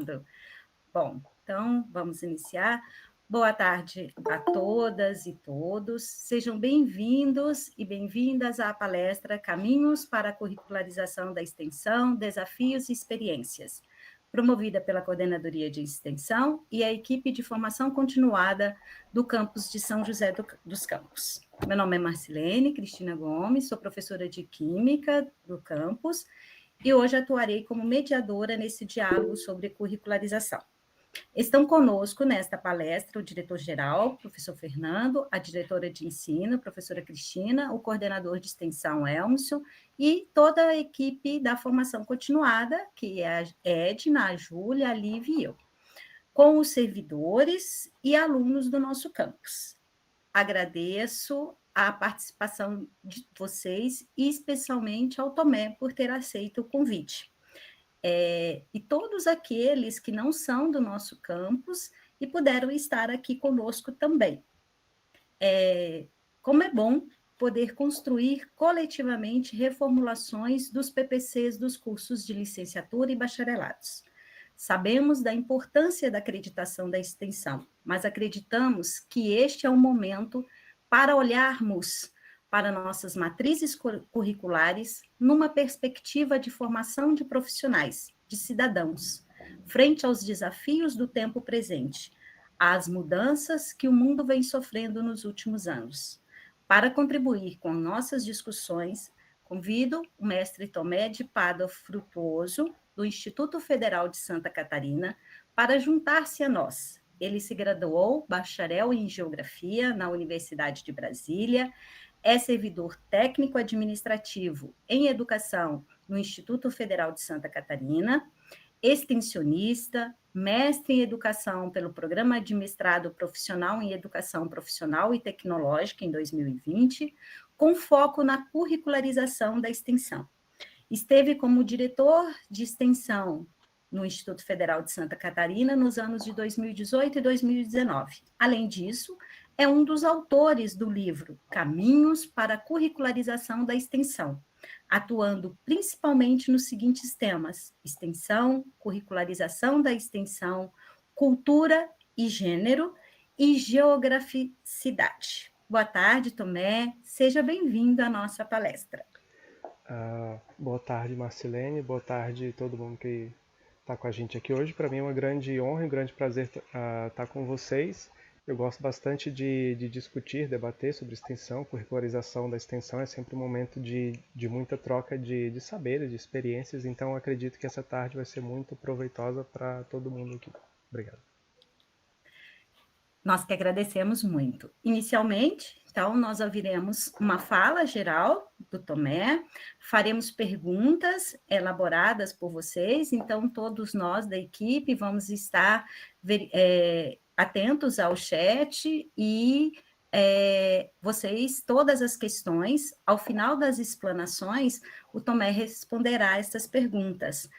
Fernando. Bom, então vamos iniciar. Boa tarde a todas e todos. Sejam bem-vindos e bem-vindas à palestra Caminhos para a Curricularização da Extensão, Desafios e Experiências, promovida pela Coordenadoria de Extensão e a equipe de formação continuada do campus de São José dos Campos. Meu nome é Marcilene Cristina Gomes, sou professora de Química do campus e hoje atuarei como mediadora nesse diálogo sobre curricularização. Estão conosco nesta palestra o diretor-geral, professor Fernando, a diretora de ensino, professora Cristina, o coordenador de extensão, Elmcio, e toda a equipe da formação continuada, que é a Edna, a Júlia, a Lívia e eu, com os servidores e alunos do nosso campus. Agradeço a participação de vocês, e especialmente ao Tomé, por ter aceito o convite. E todos aqueles que não são do nosso campus e puderam estar aqui conosco também. Como é bom poder construir coletivamente reformulações dos PPCs dos cursos de licenciatura e bacharelados. Sabemos da importância da acreditação da extensão, mas acreditamos que este é o momento para olharmos para nossas matrizes curriculares numa perspectiva de formação de profissionais, de cidadãos, frente aos desafios do tempo presente, às mudanças que o mundo vem sofrendo nos últimos anos. Para contribuir com nossas discussões, convido o mestre Tomé de Pádua Frutuoso, do Instituto Federal de Santa Catarina, para juntar-se a nós. Ele se graduou bacharel em Geografia na Universidade de Brasília, é servidor técnico-administrativo em Educação no Instituto Federal de Santa Catarina, extensionista, mestre em Educação pelo Programa de Mestrado Profissional em Educação Profissional e Tecnológica em 2020, com foco na curricularização da extensão. Esteve como diretor de extensão no Instituto Federal de Santa Catarina nos anos de 2018 e 2019. Além disso, é um dos autores do livro Caminhos para a Curricularização da Extensão, atuando principalmente nos seguintes temas: extensão, curricularização da extensão, cultura e gênero e geograficidade. Boa tarde, Tomé. Seja bem-vindo à nossa palestra. Boa tarde, Marcilene. Boa tarde a todo mundo que está com a gente aqui hoje. Para mim é uma grande honra e um grande prazer estar com vocês. Eu gosto bastante de discutir, debater sobre extensão, curricularização da extensão. É sempre um momento de muita troca de saberes, de experiências. Então, acredito que essa tarde vai ser muito proveitosa para todo mundo aqui. Obrigado. Nós que agradecemos muito. Inicialmente, então, nós ouviremos uma fala geral do Tomé, faremos perguntas elaboradas por vocês, então todos nós da equipe vamos estar atentos ao chat e vocês, todas as questões, ao final das explanações, o Tomé responderá essas perguntas.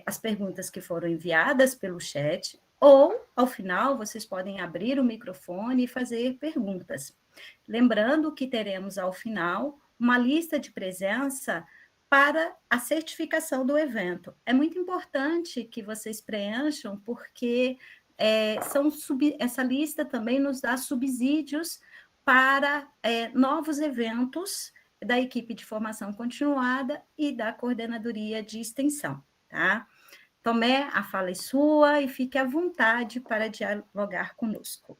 As perguntas que foram enviadas pelo chat, ou, ao final, vocês podem abrir o microfone e fazer perguntas. Lembrando que teremos, ao final, uma lista de presença para a certificação do evento. É muito importante que vocês preencham, porque essa lista também nos dá subsídios para novos eventos da equipe de formação continuada e da coordenadoria de extensão, tá? Tomé, a fala é sua e fique à vontade para dialogar conosco.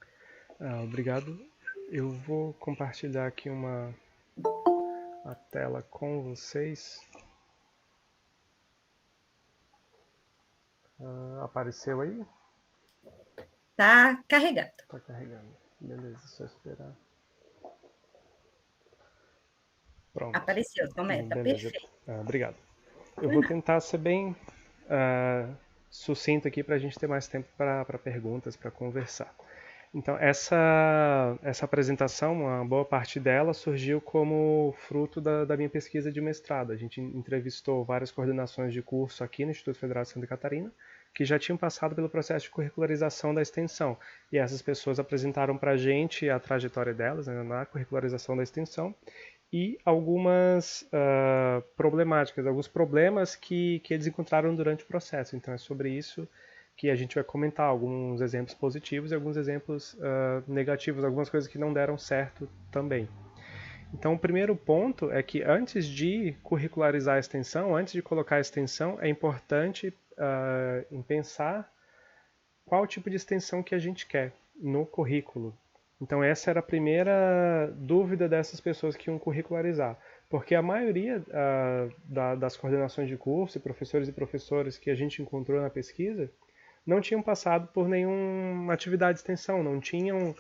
Obrigado. Eu vou compartilhar aqui a tela com vocês. Apareceu aí? Está carregando. Está carregando. Beleza, só esperar. Pronto. Apareceu, Tomé, está perfeito. Obrigado. Eu vou tentar ser bem sucinto aqui para a gente ter mais tempo para perguntas, para conversar. Então, essa apresentação, uma boa parte dela surgiu como fruto da minha pesquisa de mestrado. A gente entrevistou várias coordenações de curso aqui no Instituto Federal de Santa Catarina, que já tinham passado pelo processo de curricularização da extensão. E essas pessoas apresentaram para a gente a trajetória delas, né, na curricularização da extensão e algumas problemáticas, alguns problemas que eles encontraram durante o processo. Então é sobre isso que a gente vai comentar alguns exemplos positivos e alguns exemplos negativos, algumas coisas que não deram certo também. Então, o primeiro ponto é que antes de curricularizar a extensão, antes de colocar a extensão, é importante em pensar qual tipo de extensão que a gente quer no currículo. Então, essa era a primeira dúvida dessas pessoas que iam curricularizar. Porque a maioria das coordenações de curso, professores e professoras que a gente encontrou na pesquisa, não tinham passado por nenhuma atividade de extensão, não tinham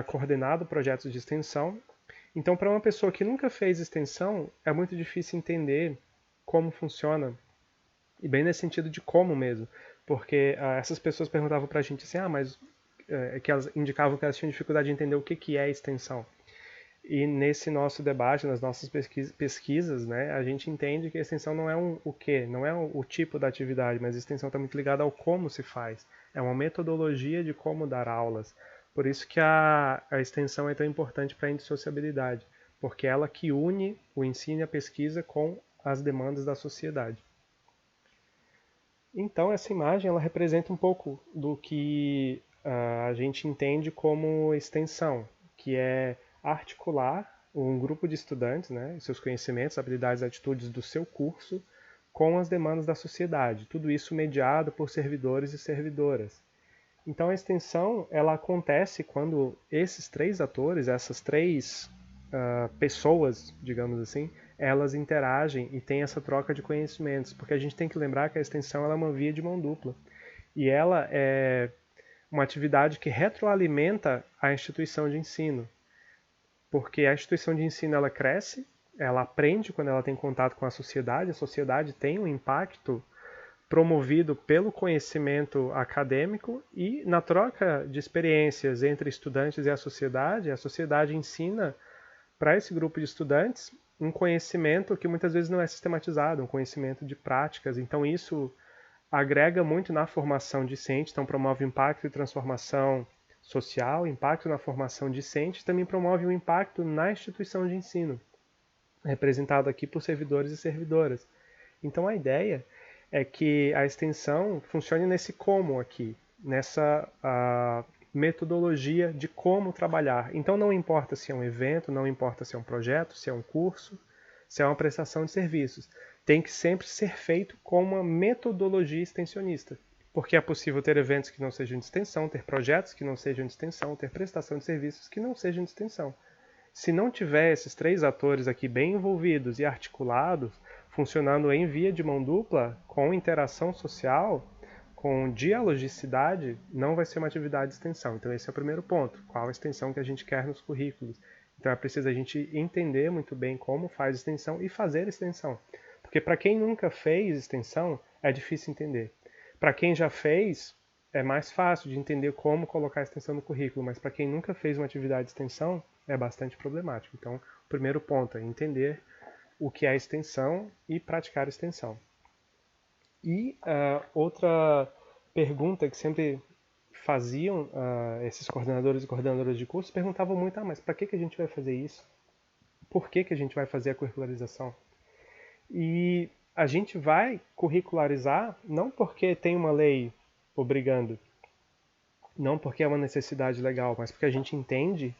coordenado projetos de extensão. Então, para uma pessoa que nunca fez extensão, é muito difícil entender como funciona, e bem nesse sentido de como mesmo, porque essas pessoas perguntavam para a gente assim, mas que elas indicavam que elas tinham dificuldade de entender o que é extensão. E nesse nosso debate, nas nossas pesquisas, né, a gente entende que a extensão não é o quê, não é o tipo da atividade, mas a extensão está muito ligada ao como se faz. É uma metodologia de como dar aulas. Por isso que a extensão é tão importante para a indissociabilidade, porque é ela que une o ensino e a pesquisa com as demandas da sociedade. Então, essa imagem ela representa um pouco do que a gente entende como extensão, que é articular um grupo de estudantes, né, seus conhecimentos, habilidades e atitudes do seu curso com as demandas da sociedade. Tudo isso mediado por servidores e servidoras. Então, a extensão ela acontece quando esses três atores, essas três pessoas, digamos assim, elas interagem e tem essa troca de conhecimentos, porque a gente tem que lembrar que a extensão ela é uma via de mão dupla e ela é uma atividade que retroalimenta a instituição de ensino, porque a instituição de ensino ela cresce, ela aprende quando ela tem contato com a sociedade tem um impacto promovido pelo conhecimento acadêmico e na troca de experiências entre estudantes e a sociedade ensina para esse grupo de estudantes um conhecimento que muitas vezes não é sistematizado, um conhecimento de práticas. Então isso agrega muito na formação discente, então promove impacto e transformação social, impacto na formação discente, também promove um impacto na instituição de ensino, representado aqui por servidores e servidoras. Então a ideia é que a extensão funcione nesse como aqui, nessa metodologia de como trabalhar. Então não importa se é um evento, não importa se é um projeto, se é um curso, se é uma prestação de serviços. Tem que sempre ser feito com uma metodologia extensionista. Porque é possível ter eventos que não sejam de extensão, ter projetos que não sejam de extensão, ter prestação de serviços que não sejam de extensão. Se não tiver esses três atores aqui bem envolvidos e articulados, funcionando em via de mão dupla, com interação social, com dialogicidade, não vai ser uma atividade de extensão. Então esse é o primeiro ponto. Qual a extensão que a gente quer nos currículos? Então é preciso a gente entender muito bem como faz extensão e fazer extensão. Porque para quem nunca fez extensão, é difícil entender. Para quem já fez, é mais fácil de entender como colocar a extensão no currículo, mas para quem nunca fez uma atividade de extensão, é bastante problemático. Então, o primeiro ponto é entender o que é extensão e praticar extensão. E outra pergunta que sempre faziam esses coordenadores e coordenadoras de curso, perguntavam muito, mas para que a gente vai fazer isso? Por que a gente vai fazer a curricularização? E a gente vai curricularizar não porque tem uma lei obrigando, não porque é uma necessidade legal, mas porque a gente entende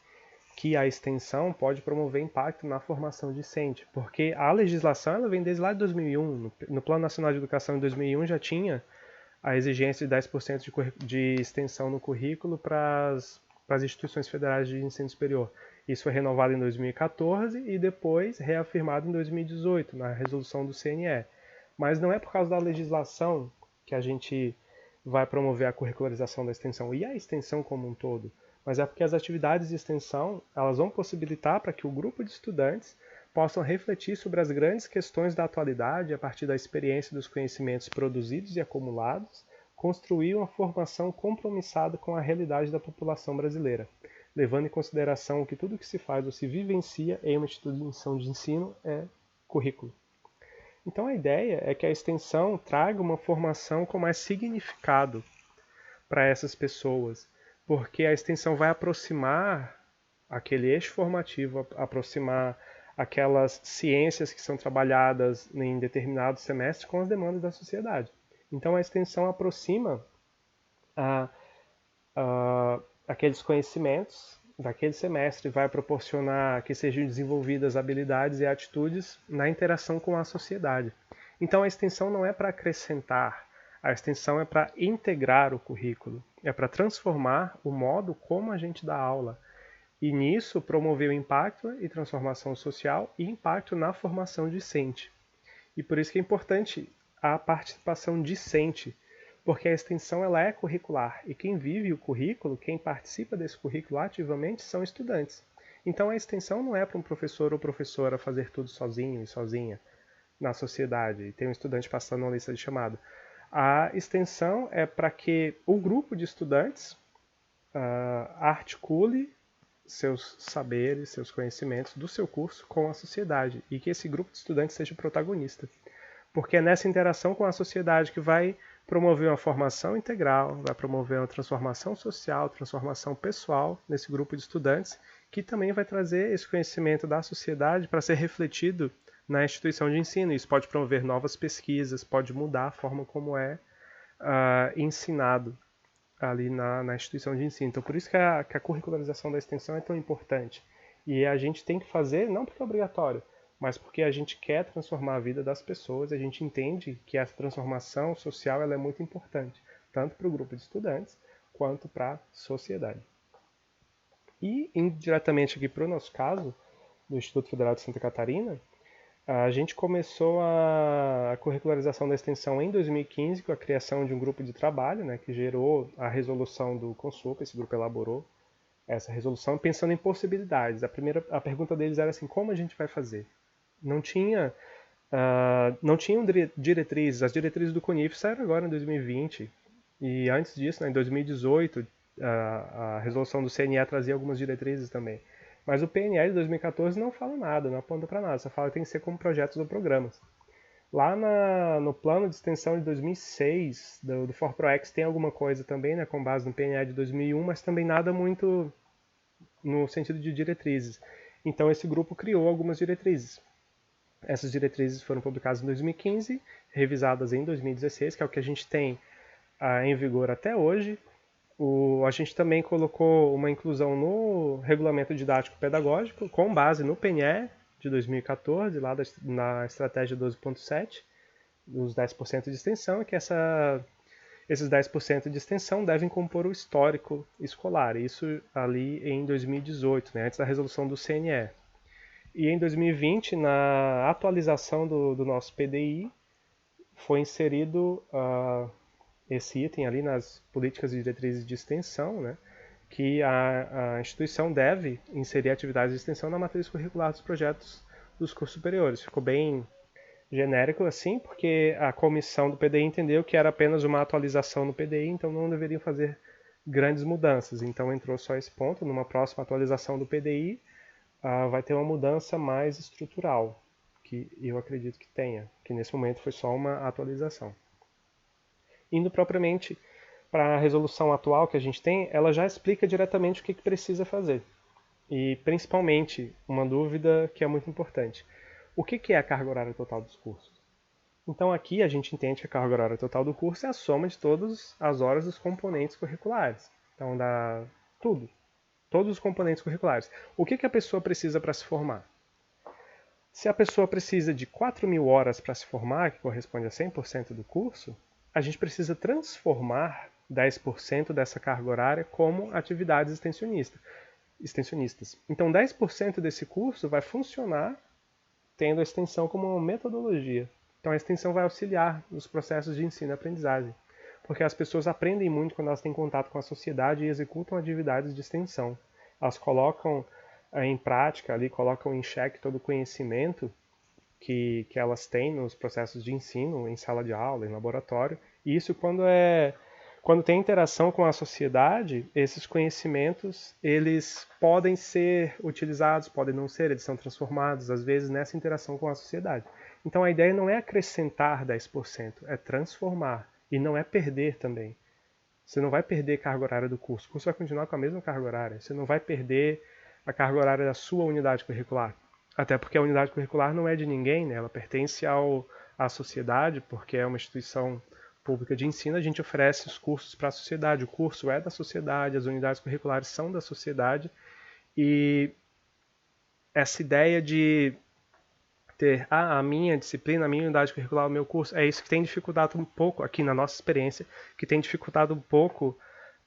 que a extensão pode promover impacto na formação discente, porque a legislação ela vem desde lá de 2001. No Plano Nacional de Educação de 2001 já tinha a exigência de 10% de extensão no currículo para as instituições federais de ensino superior. Isso foi renovado em 2014 e depois reafirmado em 2018, na resolução do CNE. Mas não é por causa da legislação que a gente vai promover a curricularização da extensão e a extensão como um todo, mas é porque as atividades de extensão elas vão possibilitar para que o grupo de estudantes possam refletir sobre as grandes questões da atualidade a partir da experiência e dos conhecimentos produzidos e acumulados, construir uma formação compromissada com a realidade da população brasileira, levando em consideração que tudo que se faz ou se vivencia em uma instituição de ensino é currículo. Então a ideia é que a extensão traga uma formação com mais significado para essas pessoas, porque a extensão vai aproximar aquele eixo formativo, aproximar aquelas ciências que são trabalhadas em determinado semestre com as demandas da sociedade. Então a extensão aproxima aqueles conhecimentos daquele semestre, vai proporcionar que sejam desenvolvidas habilidades e atitudes na interação com a sociedade. Então a extensão não é para acrescentar, a extensão é para integrar o currículo, é para transformar o modo como a gente dá aula. E nisso promover o impacto e transformação social e impacto na formação discente. E por isso que é importante a participação discente, porque a extensão ela é curricular e quem vive o currículo, quem participa desse currículo ativamente são estudantes. Então a extensão não é para um professor ou professora fazer tudo sozinho e sozinha na sociedade e tem um estudante passando uma lista de chamada. A extensão é para que o grupo de estudantes articule seus saberes, seus conhecimentos do seu curso com a sociedade e que esse grupo de estudantes seja o protagonista. Porque é nessa interação com a sociedade que vai promover uma formação integral, vai promover uma transformação social, transformação pessoal nesse grupo de estudantes, que também vai trazer esse conhecimento da sociedade para ser refletido na instituição de ensino. Isso pode promover novas pesquisas, pode mudar a forma como é ensinado ali na instituição de ensino. Então, por isso que a curricularização da extensão é tão importante. E a gente tem que fazer, não porque é obrigatório, mas porque a gente quer transformar a vida das pessoas, a gente entende que essa transformação social ela é muito importante, tanto para o grupo de estudantes, quanto para a sociedade. E, indiretamente aqui para o nosso caso, do Instituto Federal de Santa Catarina, a gente começou a curricularização da extensão em 2015 com a criação de um grupo de trabalho, né, que gerou a resolução do Consulca. Esse grupo elaborou essa resolução pensando em possibilidades. A pergunta deles era assim, como a gente vai fazer? Não tinham diretrizes. As diretrizes do CONIF saíram agora em 2020. E antes disso, né, em 2018, a resolução do CNE trazia algumas diretrizes também. Mas o PNL de 2014 não fala nada, não aponta para nada, só fala que tem que ser como projetos ou programas. Lá no plano de extensão de 2006 do ForProEx tem alguma coisa também, né, com base no PNL de 2001, mas também nada muito no sentido de diretrizes. Então esse grupo criou algumas diretrizes. Essas diretrizes foram publicadas em 2015, revisadas em 2016, que é o que a gente tem em vigor até hoje. A gente também colocou uma inclusão no regulamento didático pedagógico, com base no PNE de 2014, lá na estratégia 12.7, dos 10% de extensão, e que esses 10% de extensão devem compor o histórico escolar, isso ali em 2018, né, antes da resolução do CNE. E em 2020, na atualização do nosso PDI, foi inserido esse item ali nas políticas e diretrizes de extensão, né, que a instituição deve inserir atividades de extensão na matriz curricular dos projetos dos cursos superiores. Ficou bem genérico assim, porque a comissão do PDI entendeu que era apenas uma atualização no PDI, então não deveriam fazer grandes mudanças. Então entrou só esse ponto. Numa próxima atualização do PDI, vai ter uma mudança mais estrutural, que eu acredito que tenha, que nesse momento foi só uma atualização. Indo propriamente para a resolução atual que a gente tem, ela já explica diretamente o que precisa fazer. E principalmente, uma dúvida que é muito importante. O que é a carga horária total dos cursos? Então aqui a gente entende que a carga horária total do curso é a soma de todas as horas dos componentes curriculares. Então dá tudo, todos os componentes curriculares. O que a pessoa precisa para se formar? Se a pessoa precisa de 4.000 horas para se formar, que corresponde a 100% do curso, a gente precisa transformar 10% dessa carga horária como atividades extensionistas. Então 10% desse curso vai funcionar tendo a extensão como uma metodologia. Então a extensão vai auxiliar nos processos de ensino e aprendizagem, porque as pessoas aprendem muito quando elas têm contato com a sociedade e executam atividades de extensão. Elas colocam em prática, ali, colocam em xeque todo o conhecimento que elas têm nos processos de ensino, em sala de aula, em laboratório. E isso quando tem interação com a sociedade, esses conhecimentos eles podem ser utilizados, podem não ser, eles são transformados, às vezes, nessa interação com a sociedade. Então a ideia não é acrescentar 10%, é transformar. E não é perder também. Você não vai perder carga horária do curso. O curso vai continuar com a mesma carga horária. Você não vai perder a carga horária da sua unidade curricular. Até porque a unidade curricular não é de ninguém, né? Ela pertence à sociedade, porque é uma instituição pública de ensino, a gente oferece os cursos para a sociedade. O curso é da sociedade, as unidades curriculares são da sociedade, e essa ideia de ter a minha disciplina, a minha unidade curricular, o meu curso, é isso que tem dificultado um pouco, aqui na nossa experiência, que tem dificultado um pouco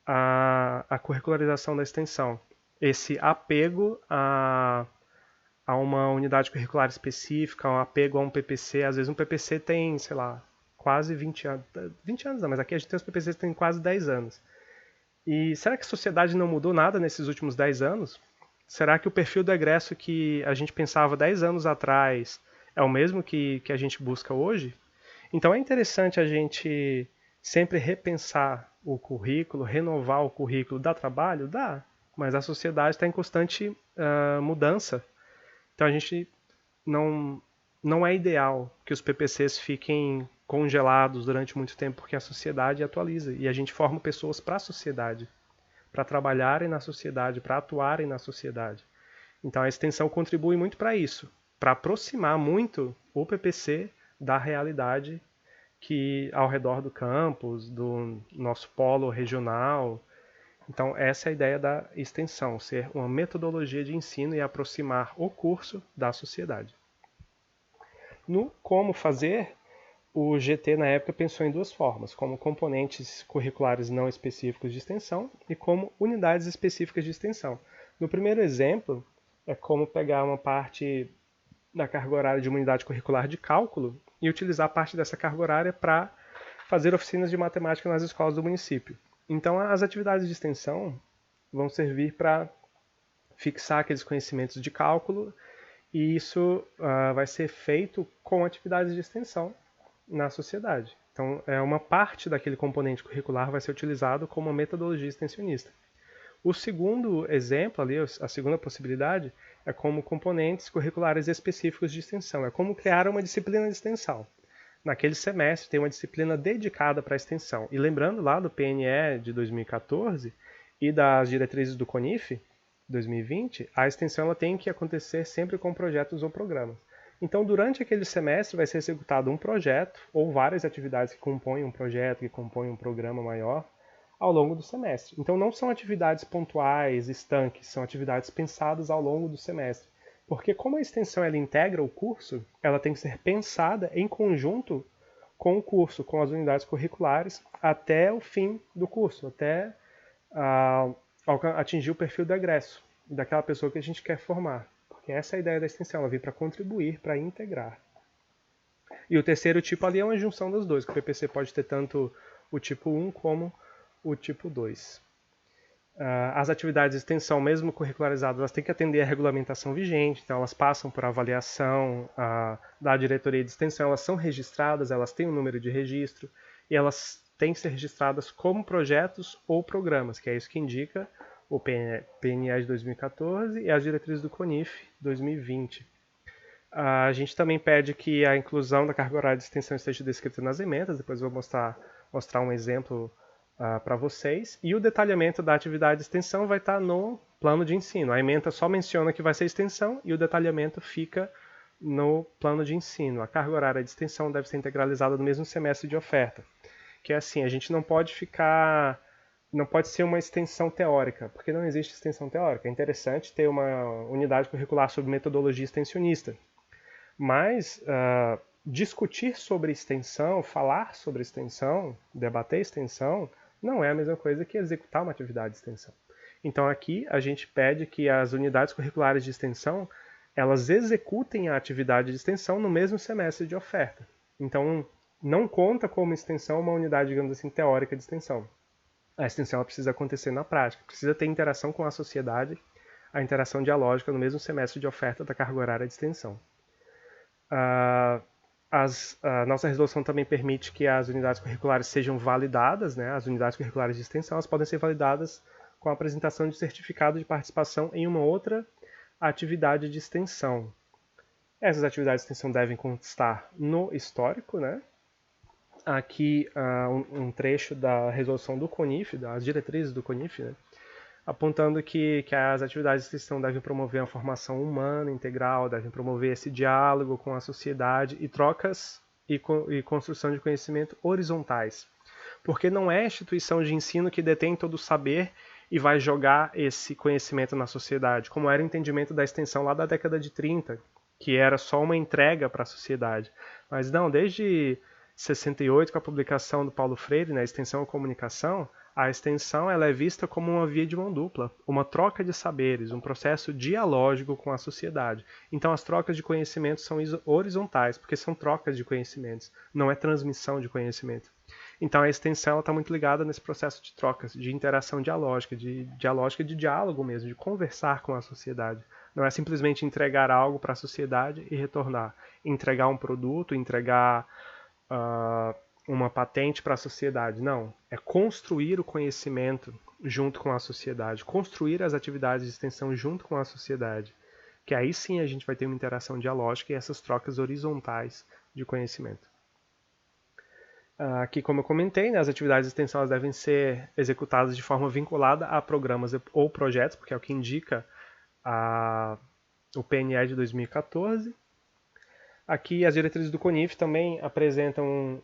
a curricularização da extensão. Esse apego a uma unidade curricular específica, um apego a um PPC. Às vezes um PPC tem, sei lá, quase 20 anos. 20 anos não, mas aqui a gente tem os PPCs que têm quase 10 anos. E será que a sociedade não mudou nada nesses últimos 10 anos? Será que o perfil do egresso que a gente pensava 10 anos atrás é o mesmo que a gente busca hoje? Então é interessante a gente sempre repensar o currículo, renovar o currículo. Dá trabalho? Dá, mas a sociedade está em constante mudança. Então a gente não é ideal que os PPCs fiquem congelados durante muito tempo, porque a sociedade atualiza e a gente forma pessoas para a sociedade, para trabalharem na sociedade, para atuarem na sociedade. Então a extensão contribui muito para isso, para aproximar muito o PPC da realidade que ao redor do campus, do nosso polo regional. Então essa é a ideia da extensão, ser uma metodologia de ensino e aproximar o curso da sociedade. No como fazer, o GT na época pensou em duas formas, como componentes curriculares não específicos de extensão e como unidades específicas de extensão. No primeiro exemplo, é como pegar uma parte da carga horária de uma unidade curricular de cálculo e utilizar parte dessa carga horária para fazer oficinas de matemática nas escolas do município. Então, as atividades de extensão vão servir para fixar aqueles conhecimentos de cálculo, e isso vai ser feito com atividades de extensão na sociedade. Então, uma parte daquele componente curricular vai ser utilizado como uma metodologia extensionista. O segundo exemplo ali, a segunda possibilidade, é como componentes curriculares específicos de extensão. É como criar uma disciplina de extensão. Naquele semestre tem uma disciplina dedicada para a extensão. E lembrando lá do PNE de 2014 e das diretrizes do CONIF 2020, a extensão ela tem que acontecer sempre com projetos ou programas. Então, durante aquele semestre vai ser executado um projeto ou várias atividades que compõem um projeto, que compõem um programa maior ao longo do semestre. Então, não são atividades pontuais, estanques, são atividades pensadas ao longo do semestre. Porque como a extensão ela integra o curso, ela tem que ser pensada em conjunto com o curso, com as unidades curriculares, até o fim do curso, até atingir o perfil do egresso, daquela pessoa que a gente quer formar. Porque essa é a ideia da extensão, ela vem para contribuir, para integrar. E o terceiro tipo ali é uma junção dos dois, que o PPC pode ter tanto o tipo 1 como o tipo 2. As atividades de extensão, mesmo curricularizadas, elas têm que atender à regulamentação vigente, então elas passam por avaliação da diretoria de extensão, elas são registradas, elas têm um número de registro, e elas têm que ser registradas como projetos ou programas, que é isso que indica o PNE de 2014 e as diretrizes do CONIF 2020. A gente também pede que a inclusão da carga horária de extensão esteja descrita nas emendas, depois eu vou mostrar um exemplo para vocês. E o detalhamento da atividade de extensão vai estar no plano de ensino. A ementa só menciona que vai ser extensão e o detalhamento fica no plano de ensino. A carga horária de extensão deve ser integralizada no mesmo semestre de oferta. Que é assim, a gente não pode ser uma extensão teórica, porque não existe extensão teórica. É interessante ter uma unidade curricular sobre metodologia extensionista. Mas discutir sobre extensão, falar sobre extensão, debater extensão, não é a mesma coisa que executar uma atividade de extensão. Então aqui a gente pede que as unidades curriculares de extensão, elas executem a atividade de extensão no mesmo semestre de oferta. Então não conta como extensão uma unidade, digamos assim, teórica de extensão. A extensão ela precisa acontecer na prática, precisa ter interação com a sociedade, a interação dialógica no mesmo semestre de oferta da carga horária de extensão. A nossa resolução também permite que as unidades curriculares sejam validadas, né? As unidades curriculares de extensão elas podem ser validadas com a apresentação de certificado de participação em uma outra atividade de extensão. Essas atividades de extensão devem constar no histórico, né? Aqui um trecho da resolução do CONIF, das diretrizes do CONIF, né? Apontando que as atividades de extensão devem promover a formação humana integral, devem promover esse diálogo com a sociedade e trocas e construção de conhecimento horizontais. Porque não é a instituição de ensino que detém todo o saber e vai jogar esse conhecimento na sociedade, como era o entendimento da extensão lá da década de 30, que era só uma entrega para a sociedade. Mas não, desde 68, com a publicação do Paulo Freire, né, Extensão e Comunicação, a extensão ela é vista como uma via de mão dupla, uma troca de saberes, um processo dialógico com a sociedade. Então as trocas de conhecimentos são horizontais, porque são trocas de conhecimentos, não é transmissão de conhecimento. Então a extensão está muito ligada nesse processo de trocas, de interação dialógica, de diálogo mesmo, de conversar com a sociedade. Não é simplesmente entregar algo para a sociedade e retornar. Entregar um produto, entregar uma patente para a sociedade. Não, é construir o conhecimento junto com a sociedade, construir as atividades de extensão junto com a sociedade, que aí sim a gente vai ter uma interação dialógica e essas trocas horizontais de conhecimento. Aqui, como eu comentei, né, as atividades de extensão elas devem ser executadas de forma vinculada a programas ou projetos, porque é o que indica o PNE de 2014. Aqui as diretrizes do CONIF também apresentam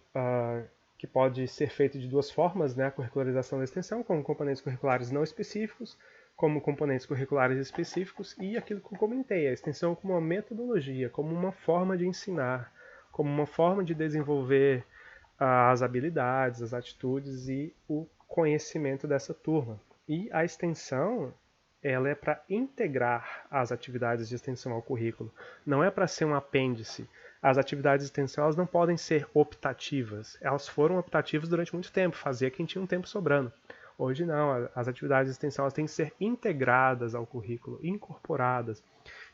que pode ser feito de duas formas, né, a curricularização da extensão, como componentes curriculares não específicos, como componentes curriculares específicos, e aquilo que eu comentei, a extensão como uma metodologia, como uma forma de ensinar, como uma forma de desenvolver as habilidades, as atitudes e o conhecimento dessa turma. E a extensão, ela é para integrar as atividades de extensão ao currículo, não é para ser um apêndice. As atividades de extensão elas não podem ser optativas, elas foram optativas durante muito tempo, fazia quem tinha um tempo sobrando. Hoje não, as atividades de extensão elas têm que ser integradas ao currículo, incorporadas,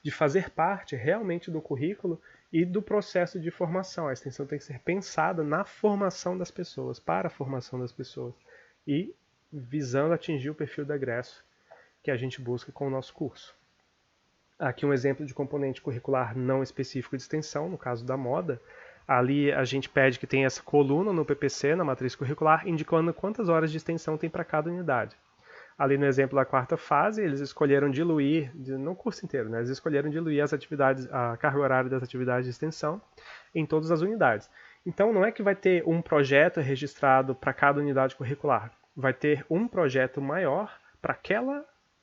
de fazer parte realmente do currículo e do processo de formação. A extensão tem que ser pensada na formação das pessoas, para a formação das pessoas, e visando atingir o perfil do egresso que a gente busca com o nosso curso. Aqui um exemplo de componente curricular não específico de extensão, no caso da moda. Ali a gente pede que tenha essa coluna no PPC, na matriz curricular, indicando quantas horas de extensão tem para cada unidade. Ali no exemplo da quarta fase, eles escolheram diluir, no curso inteiro, né, eles escolheram diluir as atividades, a carga horária das atividades de extensão em todas as unidades. Então não é que vai ter um projeto registrado para cada unidade curricular, vai ter um projeto maior para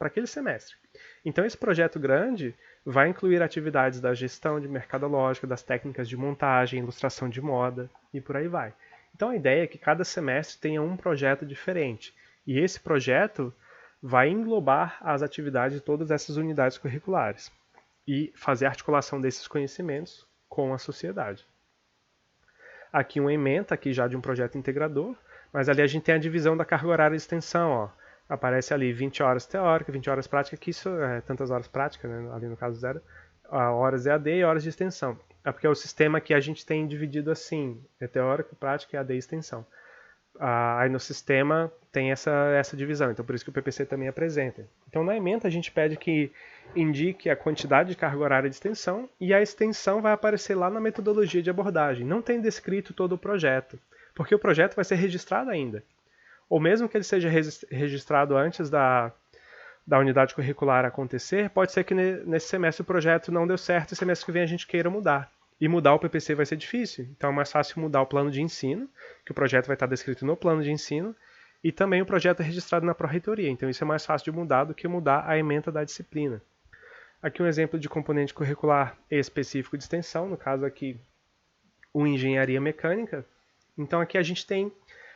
aquele semestre. Então esse projeto grande vai incluir atividades da gestão de mercadológica, das técnicas de montagem, ilustração de moda e por aí vai. Então a ideia é que cada semestre tenha um projeto diferente. E esse projeto vai englobar as atividades de todas essas unidades curriculares e fazer a articulação desses conhecimentos com a sociedade. Aqui uma ementa aqui já de um projeto integrador, mas ali a gente tem a divisão da carga horária de extensão, ó. Aparece ali 20 horas teórica, 20 horas prática, que isso é tantas horas prática, né, ali no caso 0, horas EAD e horas de extensão. É porque é o sistema que a gente tem dividido assim, é teórico, prática, EAD e extensão. Aí no sistema tem essa divisão, então por isso que o PPC também apresenta. Então na ementa a gente pede que indique a quantidade de carga horária de extensão e a extensão vai aparecer lá na metodologia de abordagem. Não tem descrito todo o projeto, porque o projeto vai ser registrado ainda. Ou mesmo que ele seja registrado antes da unidade curricular acontecer, pode ser que nesse semestre o projeto não deu certo e semestre que vem a gente queira mudar. E mudar o PPC vai ser difícil, então é mais fácil mudar o plano de ensino, que o projeto vai estar descrito no plano de ensino, e também o projeto é registrado na pró-reitoria, então isso é mais fácil de mudar do que mudar a ementa da disciplina. Aqui um exemplo de componente curricular específico de extensão, no caso aqui o engenharia mecânica. Então aqui a gente tem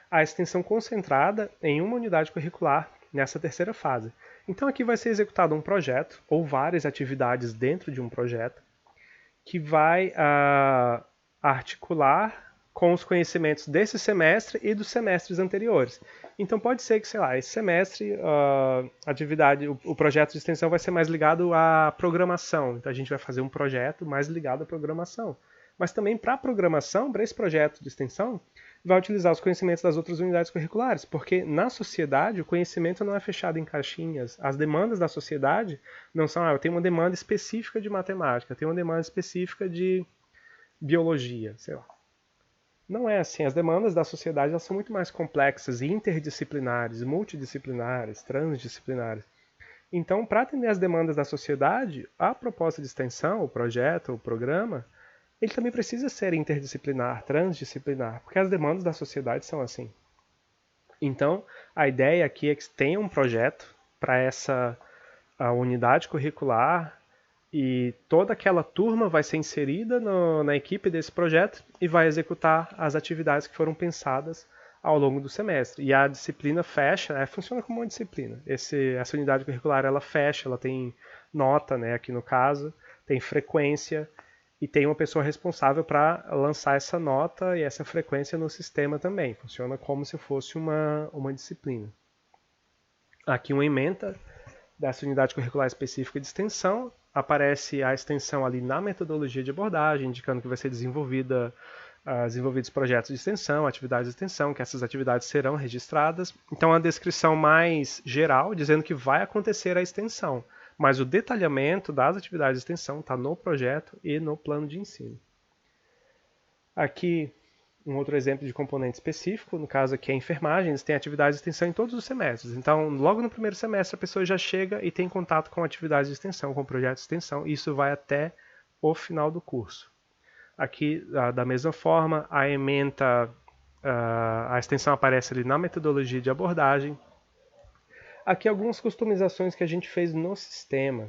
a extensão concentrada em uma unidade curricular nessa terceira fase. Então aqui vai ser executado um projeto ou várias atividades dentro de um projeto que vai articular com os conhecimentos desse semestre e dos semestres anteriores. Então pode ser que, sei lá, esse semestre o projeto de extensão vai ser mais ligado à programação. Então a gente vai fazer um projeto mais ligado à programação. Mas também para a programação, para esse projeto de extensão, vai utilizar os conhecimentos das outras unidades curriculares, porque na sociedade o conhecimento não é fechado em caixinhas. As demandas da sociedade não são, eu tenho uma demanda específica de matemática, eu tenho uma demanda específica de biologia, sei lá. Não é assim, as demandas da sociedade elas são muito mais complexas, interdisciplinares, multidisciplinares, transdisciplinares. Então, para atender as demandas da sociedade, a proposta de extensão, o projeto, o programa, ele também precisa ser interdisciplinar, transdisciplinar, porque as demandas da sociedade são assim. Então, a ideia aqui é que tenha um projeto para essa a unidade curricular e toda aquela turma vai ser inserida na equipe desse projeto e vai executar as atividades que foram pensadas ao longo do semestre. E a disciplina fecha, funciona como uma disciplina. Essa unidade curricular ela fecha, ela tem nota, né, aqui no caso, tem frequência e tem uma pessoa responsável para lançar essa nota e essa frequência no sistema também. Funciona como se fosse uma disciplina. Aqui uma ementa dessa unidade curricular específica de extensão, aparece a extensão ali na metodologia de abordagem, indicando que vai ser desenvolvidos projetos de extensão, atividades de extensão, que essas atividades serão registradas. Então, a descrição mais geral, dizendo que vai acontecer a extensão, mas o detalhamento das atividades de extensão está no projeto e no plano de ensino. Aqui, um outro exemplo de componente específico, no caso aqui é a enfermagem, eles têm atividades de extensão em todos os semestres. Então, logo no primeiro semestre, a pessoa já chega e tem contato com atividades de extensão, com projetos de extensão, e isso vai até o final do curso. Aqui, da mesma forma, a ementa, a extensão aparece ali na metodologia de abordagem. Aqui algumas customizações que a gente fez no sistema.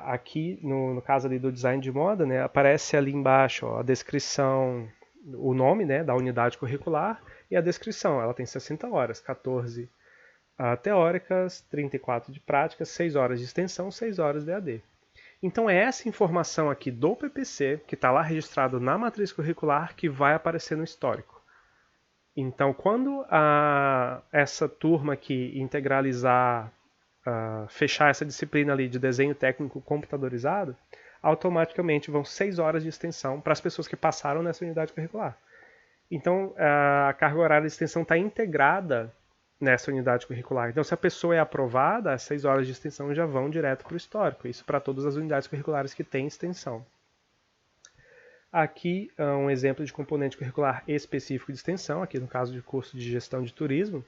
Aqui, no caso ali do design de moda, né, aparece ali embaixo a descrição, o nome, né, da unidade curricular e a descrição. Ela tem 60 horas, 14 teóricas, 34 de práticas, 6 horas de extensão, 6 horas de AD. Então é essa informação aqui do PPC, que está lá registrado na matriz curricular, que vai aparecer no histórico. Então quando essa turma aqui integralizar, fechar essa disciplina ali de desenho técnico computadorizado, automaticamente vão 6 horas de extensão para as pessoas que passaram nessa unidade curricular. Então, a carga horária de extensão está integrada nessa unidade curricular. Então, se a pessoa é aprovada, as 6 horas de extensão já vão direto para o histórico. Isso para todas as unidades curriculares que têm extensão. Aqui, um exemplo de componente curricular específico de extensão, aqui no caso de curso de gestão de turismo.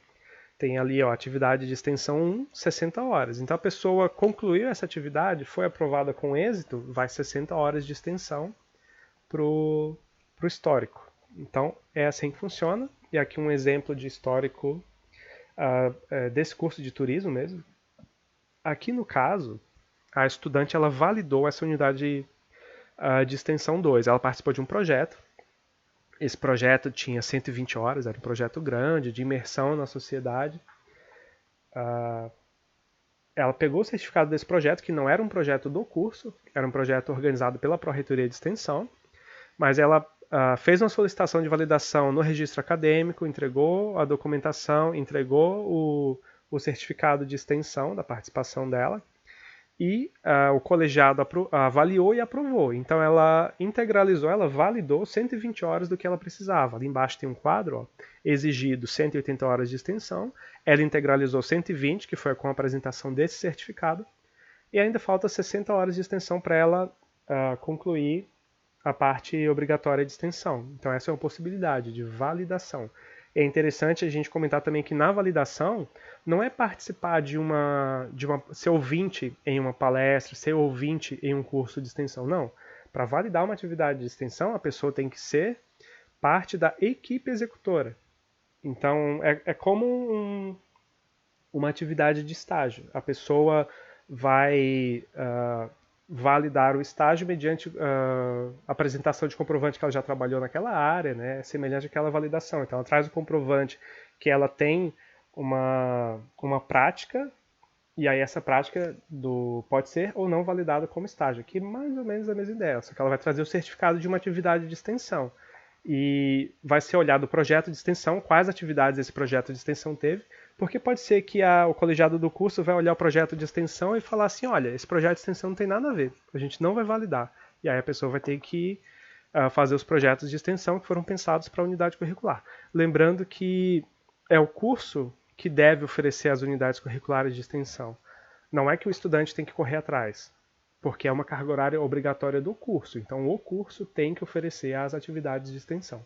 Tem ali atividade de extensão 1, 60 horas. Então a pessoa concluiu essa atividade, foi aprovada com êxito, vai 60 horas de extensão para o histórico. Então é assim que funciona. E aqui um exemplo de histórico desse curso de turismo mesmo. Aqui no caso, a estudante ela validou essa unidade de extensão 2. Ela participou de um projeto. Esse projeto tinha 120 horas, era um projeto grande, de imersão na sociedade. Ela pegou o certificado desse projeto, que não era um projeto do curso, era um projeto organizado pela Pró-Reitoria de Extensão, mas ela fez uma solicitação de validação no registro acadêmico, entregou a documentação, entregou o certificado de extensão da participação dela, e o colegiado avaliou e aprovou. Então ela integralizou, ela validou 120 horas do que ela precisava. Ali embaixo tem um quadro, exigido 180 horas de extensão. Ela integralizou 120, que foi com a apresentação desse certificado. E ainda falta 60 horas de extensão para ela concluir a parte obrigatória de extensão. Então essa é uma possibilidade de validação. É interessante a gente comentar também que na validação não é participar ser ouvinte em uma palestra, ser ouvinte em um curso de extensão, não. Para validar uma atividade de extensão, a pessoa tem que ser parte da equipe executora. Então, é como uma atividade de estágio. A pessoa vai validar o estágio mediante apresentação de comprovante que ela já trabalhou naquela área, né, semelhante àquela validação. Então ela traz o comprovante que ela tem uma prática, e aí essa prática pode ser ou não validada como estágio. Aqui mais ou menos a mesma ideia, só que ela vai trazer o certificado de uma atividade de extensão. E vai ser olhado o projeto de extensão, quais atividades esse projeto de extensão teve, porque pode ser que o colegiado do curso vai olhar o projeto de extensão e falar assim, olha, esse projeto de extensão não tem nada a ver, a gente não vai validar. E aí a pessoa vai ter que fazer os projetos de extensão que foram pensados para a unidade curricular. Lembrando que é o curso que deve oferecer as unidades curriculares de extensão. Não é que o estudante tem que correr atrás, porque é uma carga horária obrigatória do curso. Então o curso tem que oferecer as atividades de extensão.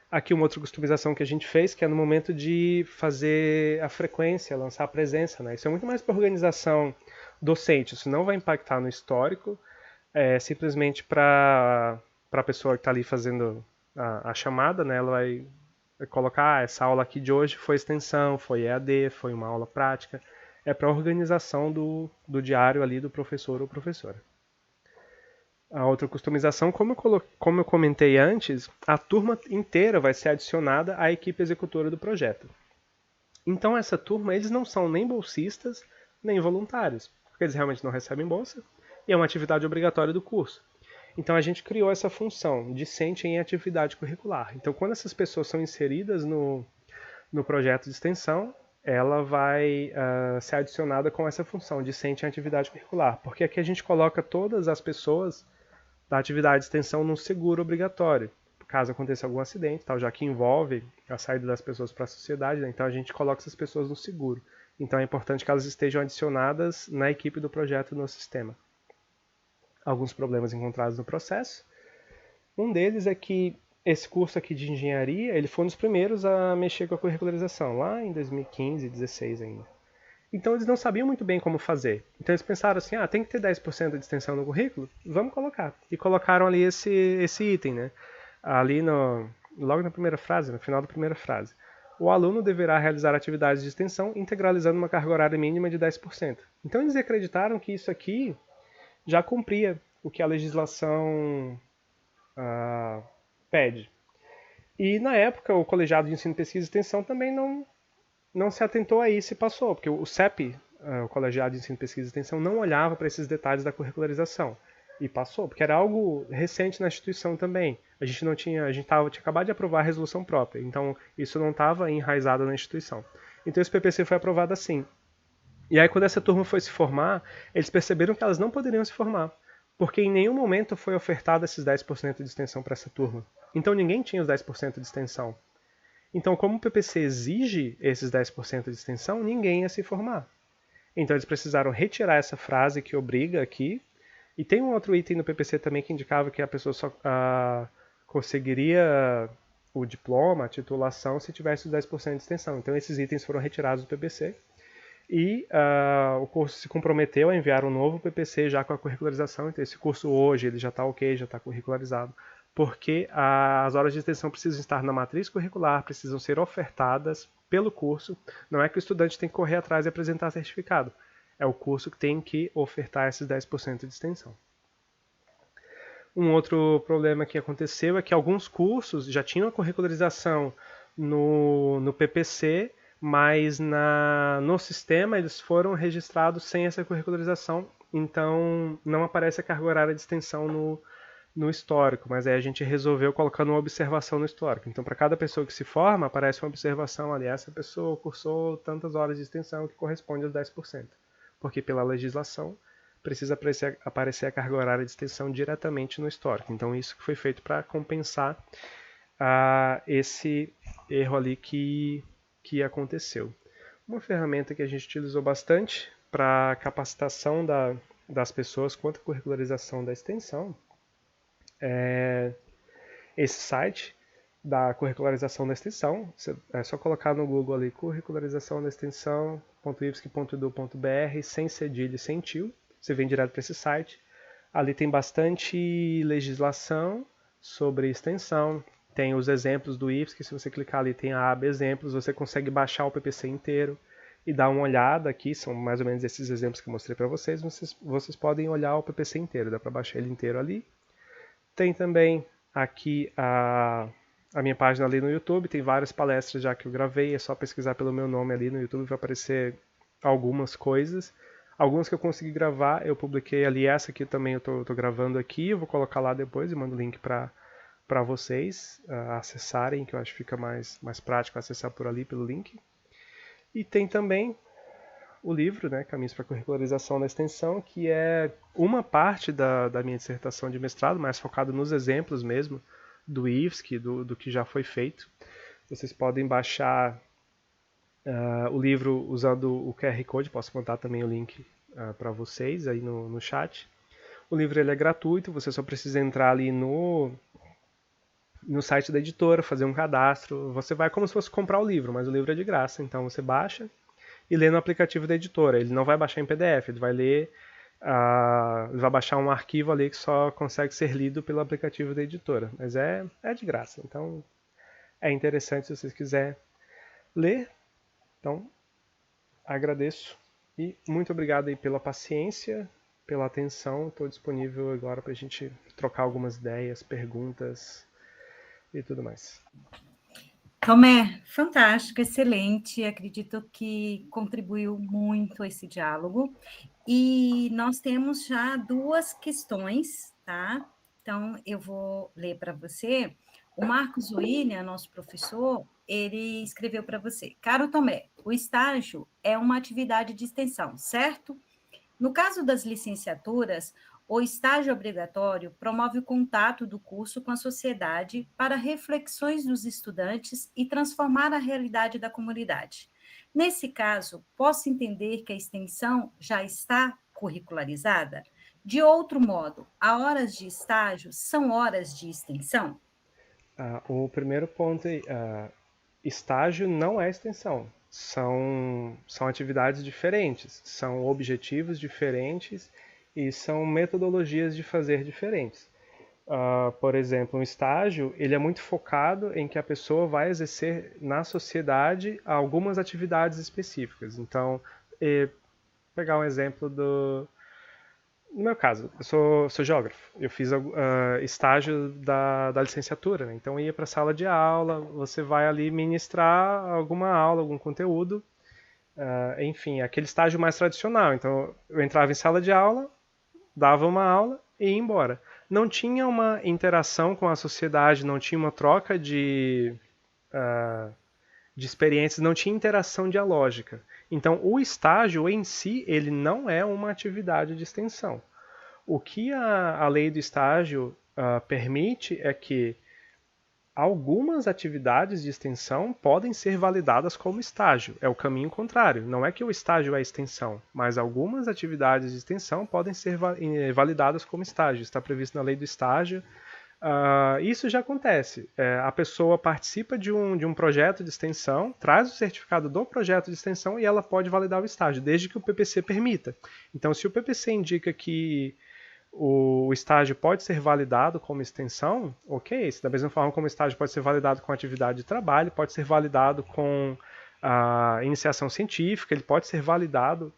Aqui uma outra customização que a gente fez, que é no momento de fazer a frequência, lançar a presença, né? Isso é muito mais para organização docente, isso não vai impactar no histórico, simplesmente para a pessoa que está ali fazendo a chamada, né, ela vai colocar essa aula aqui de hoje foi extensão, foi EAD, foi uma aula prática. É para a organização do diário ali do professor ou professora. A outra customização, como eu comentei antes, a turma inteira vai ser adicionada à equipe executora do projeto. Então essa turma, eles não são nem bolsistas, nem voluntários, porque eles realmente não recebem bolsa, e é uma atividade obrigatória do curso. Então a gente criou essa função, discente em atividade curricular. Então quando essas pessoas são inseridas no projeto de extensão, ela vai ser adicionada com essa função, discente em atividade curricular, porque aqui a gente coloca todas as pessoas da atividade de extensão num seguro obrigatório, caso aconteça algum acidente, tal, já que envolve a saída das pessoas para a sociedade, né? Então a gente coloca essas pessoas no seguro. Então é importante que elas estejam adicionadas na equipe do projeto no sistema. Alguns problemas encontrados no processo. Um deles é que esse curso aqui de engenharia, ele foi um dos primeiros a mexer com a curricularização, lá em 2015, 2016 ainda. Então eles não sabiam muito bem como fazer. Então eles pensaram assim, tem que ter 10% de extensão no currículo? Vamos colocar. E colocaram ali esse item, né? Ali logo na primeira frase, no final da primeira frase. O aluno deverá realizar atividades de extensão integralizando uma carga horária mínima de 10%. Então eles acreditaram que isso aqui já cumpria o que a legislação pede. E na época o colegiado de ensino, pesquisa e extensão também não se atentou a isso e passou, porque o CEP, o colegiado de ensino, pesquisa e extensão, não olhava para esses detalhes da curricularização. E passou, porque era algo recente na instituição também. A gente tinha acabado de aprovar a resolução própria, então isso não estava enraizado na instituição. Então esse PPC foi aprovado assim. E aí quando essa turma foi se formar, eles perceberam que elas não poderiam se formar, porque em nenhum momento foi ofertado esses 10% de extensão para essa turma. Então ninguém tinha os 10% de extensão. Então, como o PPC exige esses 10% de extensão, ninguém ia se formar. Então eles precisaram retirar essa frase que obriga aqui. E tem um outro item no PPC também que indicava que a pessoa só conseguiria o diploma, a titulação, se tivesse os 10% de extensão. Então esses itens foram retirados do PPC. E o curso se comprometeu a enviar um novo PPC já com a curricularização. Então esse curso hoje ele já está ok, já está curricularizado. Porque as horas de extensão precisam estar na matriz curricular, precisam ser ofertadas pelo curso. Não é que o estudante tem que correr atrás e apresentar certificado. É o curso que tem que ofertar esses 10% de extensão. Um outro problema que aconteceu é que alguns cursos já tinham a curricularização no PPC, mas no sistema eles foram registrados sem essa curricularização, então não aparece a carga horária de extensão no histórico, mas aí a gente resolveu colocando uma observação no histórico. Então, para cada pessoa que se forma, aparece uma observação ali. Essa pessoa cursou tantas horas de extensão que corresponde aos 10%. Porque pela legislação precisa aparecer a carga horária de extensão diretamente no histórico. Então, isso que foi feito para compensar esse erro ali que aconteceu. Uma ferramenta que a gente utilizou bastante para capacitação das pessoas quanto à curricularização da extensão esse site da curricularização da extensão. É só colocar no Google ali curricularização da extensão.ifsc.edu.br sem cedilha e sem tio. Você vem direto para esse site. Ali tem bastante legislação sobre extensão. Tem os exemplos do IFSC, se você clicar ali tem a aba exemplos, você consegue baixar o PPC inteiro e dar uma olhada aqui, são mais ou menos esses exemplos que eu mostrei para vocês, vocês podem olhar o PPC inteiro, dá para baixar ele inteiro ali. Tem também aqui a minha página ali no YouTube, tem várias palestras já que eu gravei, é só pesquisar pelo meu nome ali no YouTube, vai aparecer algumas coisas. Algumas que eu consegui gravar, eu publiquei ali, essa aqui também eu tô gravando aqui, eu vou colocar lá depois e mando o link para vocês acessarem, que eu acho que fica mais prático acessar por ali, pelo link. E tem também o livro, né, Caminhos para a Curricularização da Extensão, que é uma parte da minha dissertação de mestrado, mais focado nos exemplos mesmo do IFSC, do que já foi feito. Vocês podem baixar o livro usando o QR Code, posso mandar também o link para vocês aí no chat. O livro ele é gratuito, você só precisa entrar ali no site da editora, fazer um cadastro. Você vai como se fosse comprar o livro, mas o livro é de graça, então você baixa e lê no aplicativo da editora. Ele não vai baixar em PDF, ele vai ler Ele vai baixar um arquivo ali que só consegue ser lido pelo aplicativo da editora. Mas é de graça, então é interessante se vocês quiserem ler. Então, agradeço e muito obrigado aí pela paciência, pela atenção. Estou disponível agora para a gente trocar algumas ideias, perguntas e tudo mais. Tomé, fantástico, excelente. Acredito que contribuiu muito esse diálogo. E nós temos já 2 questões, tá? Então, eu vou ler para você. O Marcos William, nosso professor, ele escreveu para você: Caro Tomé, o estágio é uma atividade de extensão, certo? No caso das licenciaturas, o estágio obrigatório promove o contato do curso com a sociedade para reflexões dos estudantes e transformar a realidade da comunidade. Nesse caso, posso entender que a extensão já está curricularizada? De outro modo, as horas de estágio são horas de extensão? O primeiro ponto é, estágio não é extensão. São atividades diferentes, são objetivos diferentes e são metodologias de fazer diferentes. Por exemplo, um estágio, ele é muito focado em que a pessoa vai exercer na sociedade algumas atividades específicas. Então, pegar um exemplo no meu caso, eu sou geógrafo. Eu fiz estágio da licenciatura, né? Então eu ia para a sala de aula, você vai ali ministrar alguma aula, algum conteúdo, enfim, aquele estágio mais tradicional. Então eu entrava em sala de aula, dava uma aula e ia embora. Não tinha uma interação com a sociedade, não tinha uma troca de experiências, não tinha interação dialógica. Então, o estágio em si, ele não é uma atividade de extensão. O que a lei do estágio permite é que algumas atividades de extensão podem ser validadas como estágio. É o caminho contrário. Não é que o estágio é extensão, mas algumas atividades de extensão podem ser validadas como estágio. Está previsto na lei do estágio. Isso já acontece. A pessoa participa de um projeto de extensão, traz o certificado do projeto de extensão e ela pode validar o estágio, desde que o PPC permita. Então, se o PPC indica que o estágio pode ser validado como extensão, ok. Da mesma forma como o estágio pode ser validado com atividade de trabalho, pode ser validado com a iniciação científica, ele pode ser validado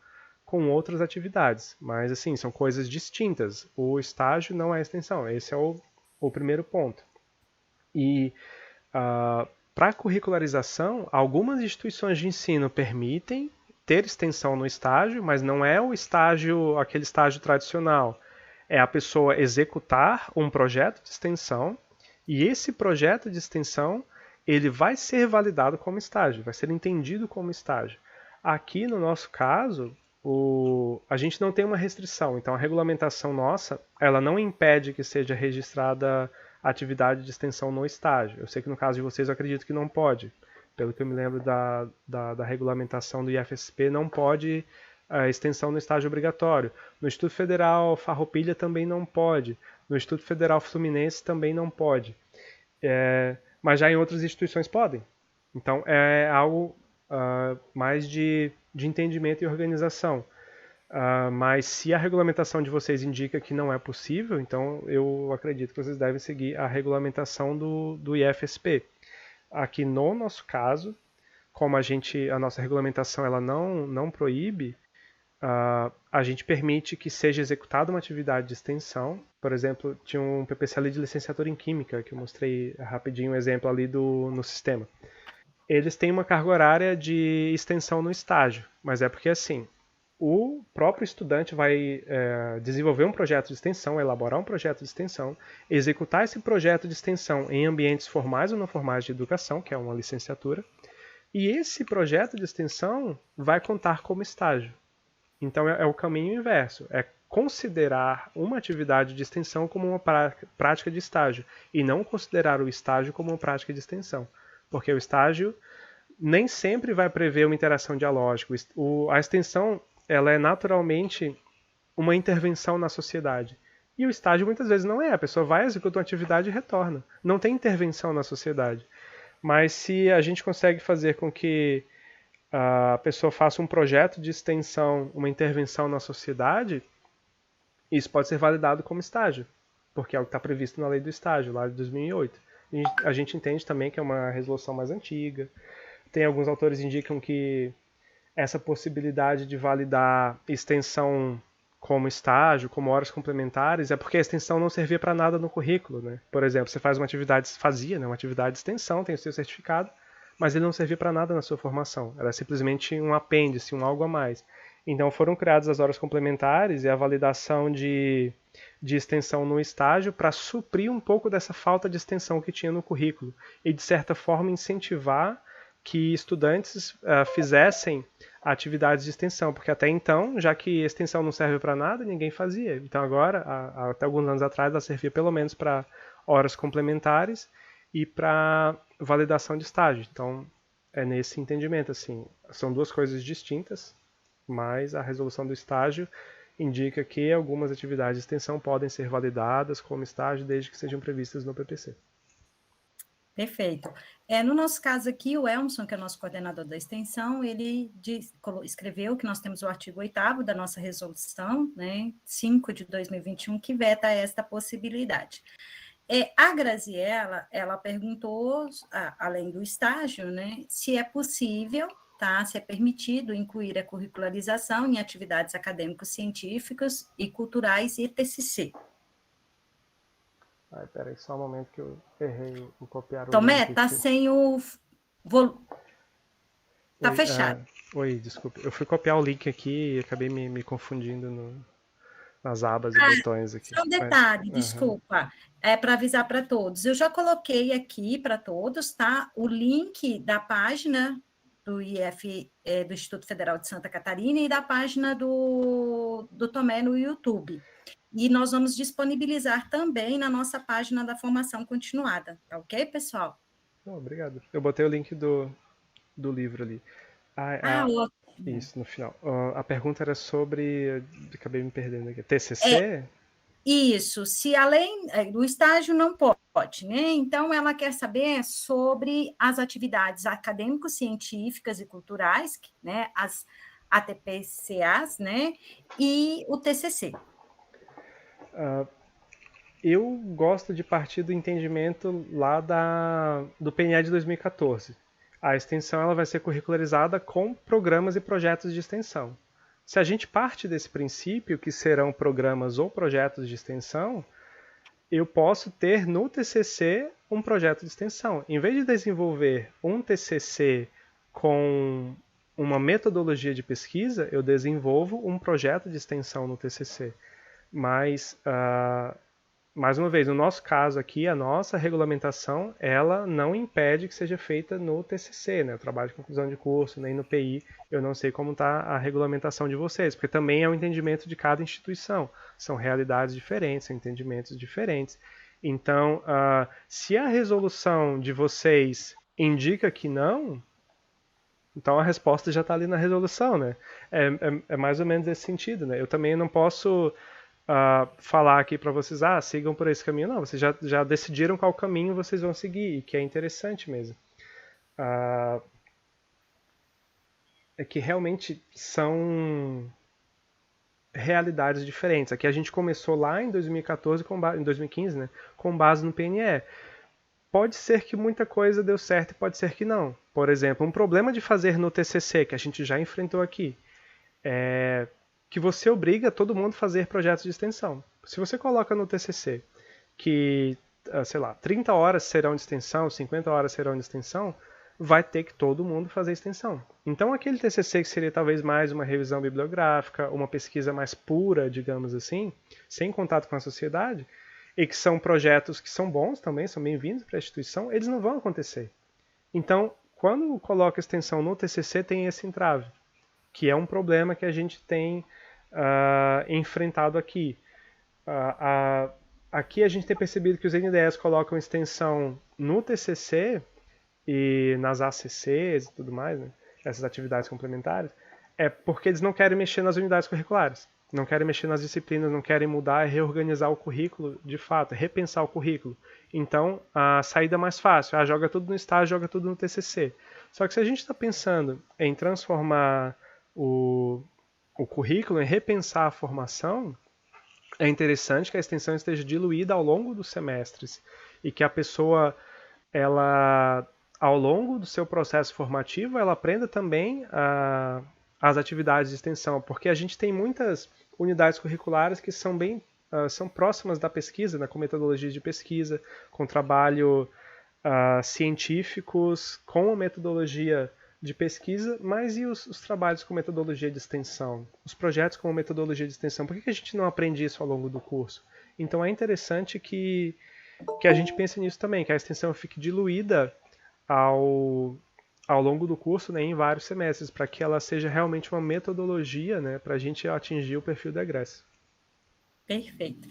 com outras atividades. Mas, assim, são coisas distintas. O estágio não é extensão. Esse é o primeiro ponto. E para a curricularização, algumas instituições de ensino permitem ter extensão no estágio, mas não é o estágio, aquele estágio tradicional. É a pessoa executar um projeto de extensão e esse projeto de extensão ele vai ser validado como estágio, vai ser entendido como estágio. Aqui no nosso caso, a gente não tem uma restrição, então a regulamentação nossa ela não impede que seja registrada a atividade de extensão no estágio. Eu sei que no caso de vocês eu acredito que não pode. Pelo que eu me lembro da regulamentação do IFSP, não pode a extensão no estágio obrigatório. No Instituto Federal Farroupilha também não pode. No Instituto Federal Fluminense também não pode. Mas já em outras instituições podem. Então é algo mais de entendimento e organização. Mas se a regulamentação de vocês indica que não é possível, então eu acredito que vocês devem seguir a regulamentação do IFSP. Aqui no nosso caso, como a nossa regulamentação ela não proíbe, a gente permite que seja executada uma atividade de extensão. Por exemplo, tinha um PPC ali de licenciatura em Química, que eu mostrei rapidinho um exemplo ali no sistema. Eles têm uma carga horária de extensão no estágio, mas é porque assim, o próprio estudante vai desenvolver um projeto de extensão, elaborar um projeto de extensão, executar esse projeto de extensão em ambientes formais ou não formais de educação, que é uma licenciatura, e esse projeto de extensão vai contar como estágio. Então é o caminho inverso, é considerar uma atividade de extensão como uma prática de estágio e não considerar o estágio como uma prática de extensão, porque o estágio nem sempre vai prever uma interação dialógica. A extensão ela é naturalmente uma intervenção na sociedade. E o estágio muitas vezes não é. A pessoa vai, executa uma atividade e retorna. Não tem intervenção na sociedade. Mas se a gente consegue fazer com que a pessoa faça um projeto de extensão, uma intervenção na sociedade, Isso pode ser validado como estágio, porque é o que está previsto na lei do estágio, lá de 2008. A gente entende também que é uma resolução mais antiga. Tem alguns autores que indicam que essa possibilidade de validar extensão como estágio, como horas complementares, é porque a extensão não servia para nada no currículo, né? Por exemplo, você fazia, né, uma atividade de extensão, tem o seu certificado, mas ele não servia para nada na sua formação. Era simplesmente um apêndice, um algo a mais. Então foram criadas as horas complementares e a validação de extensão no estágio para suprir um pouco dessa falta de extensão que tinha no currículo e, de certa forma, incentivar que estudantes fizessem atividades de extensão, porque até então, já que extensão não serve para nada, ninguém fazia. Então agora, até alguns anos atrás, ela servia pelo menos para horas complementares e para validação de estágio. Então é nesse entendimento, assim, são duas coisas distintas, mas a resolução do estágio indica que algumas atividades de extensão podem ser validadas como estágio desde que sejam previstas no PPC. Perfeito. No nosso caso aqui, o Elmson, que é o nosso coordenador da extensão, ele escreveu que nós temos o artigo 8º da nossa resolução, né, 5 de 2021, que veta esta possibilidade. A Graziela, ela perguntou, além do estágio, né, se é possível, tá, se é permitido incluir a curricularização em atividades acadêmicos, científicas e culturais e TCC. Peraí, só um momento que eu errei em copiar o Tomé, link tá aqui. sem o... Tá fechado. Oi, desculpa. Eu fui copiar o link aqui e acabei me confundindo nas abas e botões aqui. Só um detalhe, desculpa, para avisar para todos. Eu já coloquei aqui para todos, tá? O link da página do IF, do Instituto Federal de Santa Catarina, e da página do Tomé no YouTube. E nós vamos disponibilizar também na nossa página da formação continuada, tá ok, pessoal? Obrigado. Eu botei o link do livro ali. Ótimo. Isso, no final. A pergunta era sobre... Acabei me perdendo aqui. TCC? Isso, se além do estágio não pode, né? Então, ela quer saber sobre as atividades acadêmico-científicas e culturais, né? As ATPCAs, né? E o TCC. Eu gosto de partir do entendimento lá do PNE de 2014. A extensão ela vai ser curricularizada com programas e projetos de extensão. Se a gente parte desse princípio, que serão programas ou projetos de extensão, eu posso ter no TCC um projeto de extensão. Em vez de desenvolver um TCC com uma metodologia de pesquisa, eu desenvolvo um projeto de extensão no TCC. Mas, mais uma vez, no nosso caso aqui, a nossa regulamentação, ela não impede que seja feita no TCC, né? O trabalho de conclusão de curso, nem no PI. Eu não sei como está a regulamentação de vocês, porque também é o entendimento de cada instituição. São realidades diferentes, são entendimentos diferentes. Então, se a resolução de vocês indica que não, então a resposta já está ali na resolução, né? É mais ou menos esse sentido, né? Eu também não posso falar aqui para vocês, sigam por esse caminho. Não, vocês já decidiram qual caminho vocês vão seguir, e que é interessante mesmo. É que realmente são realidades diferentes. Aqui a gente começou lá em 2014, em 2015, né, com base no PNE. Pode ser que muita coisa deu certo e pode ser que não. Por exemplo, um problema de fazer no TCC, que a gente já enfrentou aqui, é que você obriga todo mundo a fazer projetos de extensão. Se você coloca no TCC que, sei lá, 30 horas serão de extensão, 50 horas serão de extensão, vai ter que todo mundo fazer extensão. Então aquele TCC que seria talvez mais uma revisão bibliográfica, uma pesquisa mais pura, digamos assim, sem contato com a sociedade, e que são projetos que são bons também, são bem-vindos para a instituição, eles não vão acontecer. Então, quando coloca extensão no TCC, tem esse entrave, que é um problema que a gente tem enfrentado aqui. Aqui a gente tem percebido que os NDEs colocam extensão no TCC e nas ACCs e tudo mais, né, essas atividades complementares, é porque eles não querem mexer nas unidades curriculares, não querem mexer nas disciplinas, não querem mudar e reorganizar o currículo de fato, repensar o currículo. Então, a saída mais fácil, joga tudo no estágio, joga tudo no TCC. Só que se a gente está pensando em transformar o currículo, em repensar a formação, é interessante que a extensão esteja diluída ao longo dos semestres e que a pessoa, ela, ao longo do seu processo formativo, ela aprenda também as atividades de extensão, porque a gente tem muitas unidades curriculares que são bem são próximas da pesquisa, né, com metodologias de pesquisa, com trabalho científicos, com a metodologia de pesquisa, mas e os trabalhos com metodologia de extensão? Os projetos com metodologia de extensão? Por que a gente não aprende isso ao longo do curso? Então é interessante que a gente pense nisso também, que a extensão fique diluída ao longo do curso, né, em vários semestres, para que ela seja realmente uma metodologia, né, para a gente atingir o perfil da egresso. Perfeito.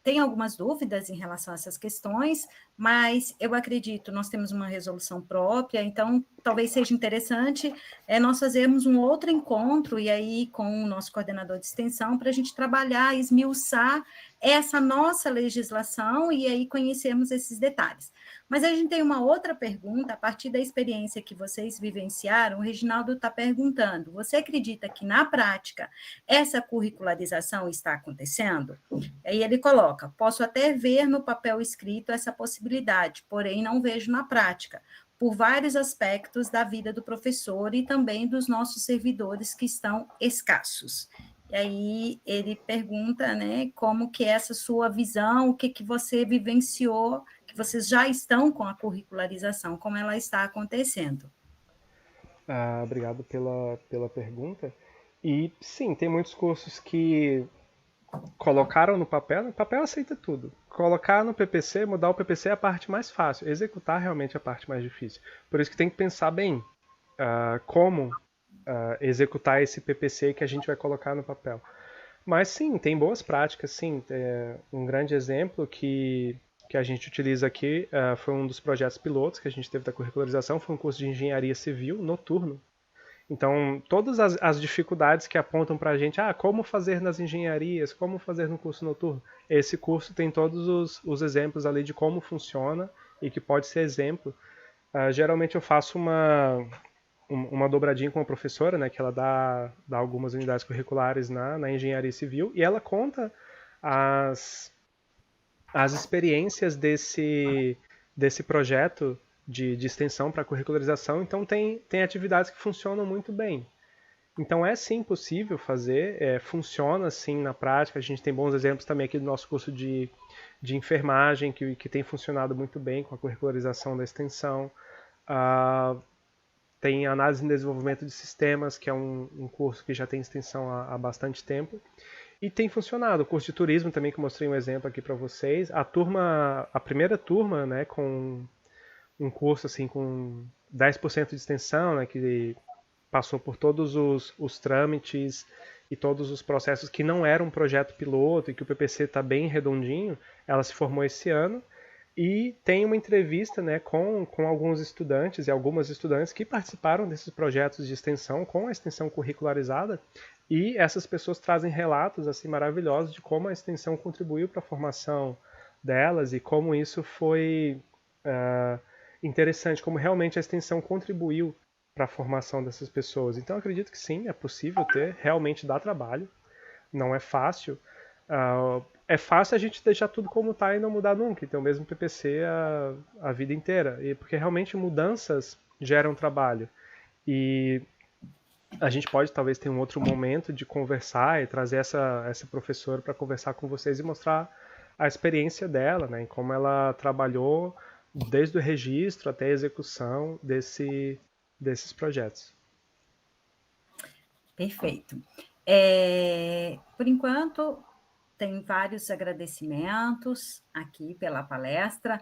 Tem algumas dúvidas em relação a essas questões, mas eu acredito, nós temos uma resolução própria, então talvez seja interessante nós fazermos um outro encontro, e aí com o nosso coordenador de extensão, para a gente trabalhar, esmiuçar essa nossa legislação e aí conhecermos esses detalhes. Mas a gente tem uma outra pergunta, a partir da experiência que vocês vivenciaram, o Reginaldo está perguntando, você acredita que na prática essa curricularização está acontecendo? Aí ele coloca, posso até ver no papel escrito essa possibilidade, porém não vejo na prática, por vários aspectos da vida do professor e também dos nossos servidores que estão escassos. E aí ele pergunta, né, como que é essa sua visão, o que você vivenciou, que vocês já estão com a curricularização, como ela está acontecendo. Obrigado pela pergunta. E sim, tem muitos cursos que colocaram no papel aceita tudo. Colocar no PPC, mudar o PPC é a parte mais fácil. Executar realmente é a parte mais difícil. Por isso que tem que pensar bem como executar esse PPC que a gente vai colocar no papel. Mas sim, tem boas práticas, sim. Um grande exemplo que a gente utiliza aqui foi um dos projetos pilotos que a gente teve da curricularização, foi um curso de engenharia civil noturno. Então, todas as dificuldades que apontam para a gente, como fazer nas engenharias, como fazer no curso noturno, esse curso tem todos os exemplos ali de como funciona e que pode ser exemplo. Geralmente eu faço uma dobradinha com a professora, né, que ela dá algumas unidades curriculares na engenharia civil, e ela conta as experiências desse projeto de extensão para curricularização, então tem atividades que funcionam muito bem. Então é sim possível fazer, funciona sim na prática, a gente tem bons exemplos também aqui do nosso curso de enfermagem, que tem funcionado muito bem com a curricularização da extensão. Tem análise e desenvolvimento de sistemas, que é um curso que já tem extensão há bastante tempo. E tem funcionado. O curso de turismo também, que eu mostrei um exemplo aqui para vocês. A primeira turma, né, com um curso assim com 10% de extensão, né, que passou por todos os trâmites e todos os processos que não era um projeto piloto e que o PPC está bem redondinho, ela se formou esse ano. E tem uma entrevista, né, com alguns estudantes e algumas estudantes que participaram desses projetos de extensão com a extensão curricularizada, e essas pessoas trazem relatos assim maravilhosos de como a extensão contribuiu para a formação delas e como isso foi interessante, como realmente a extensão contribuiu para a formação dessas pessoas. Então eu acredito que sim, é possível ter, realmente dá trabalho, não é fácil. É fácil a gente deixar tudo como está e não mudar nunca, então mesmo PPC a vida inteira, porque realmente mudanças geram trabalho. E a gente pode talvez ter um outro momento de conversar e trazer essa professora para conversar com vocês e mostrar a experiência dela, né, em como ela trabalhou desde o registro até a execução desses projetos. Perfeito. Por enquanto, tem vários agradecimentos aqui pela palestra.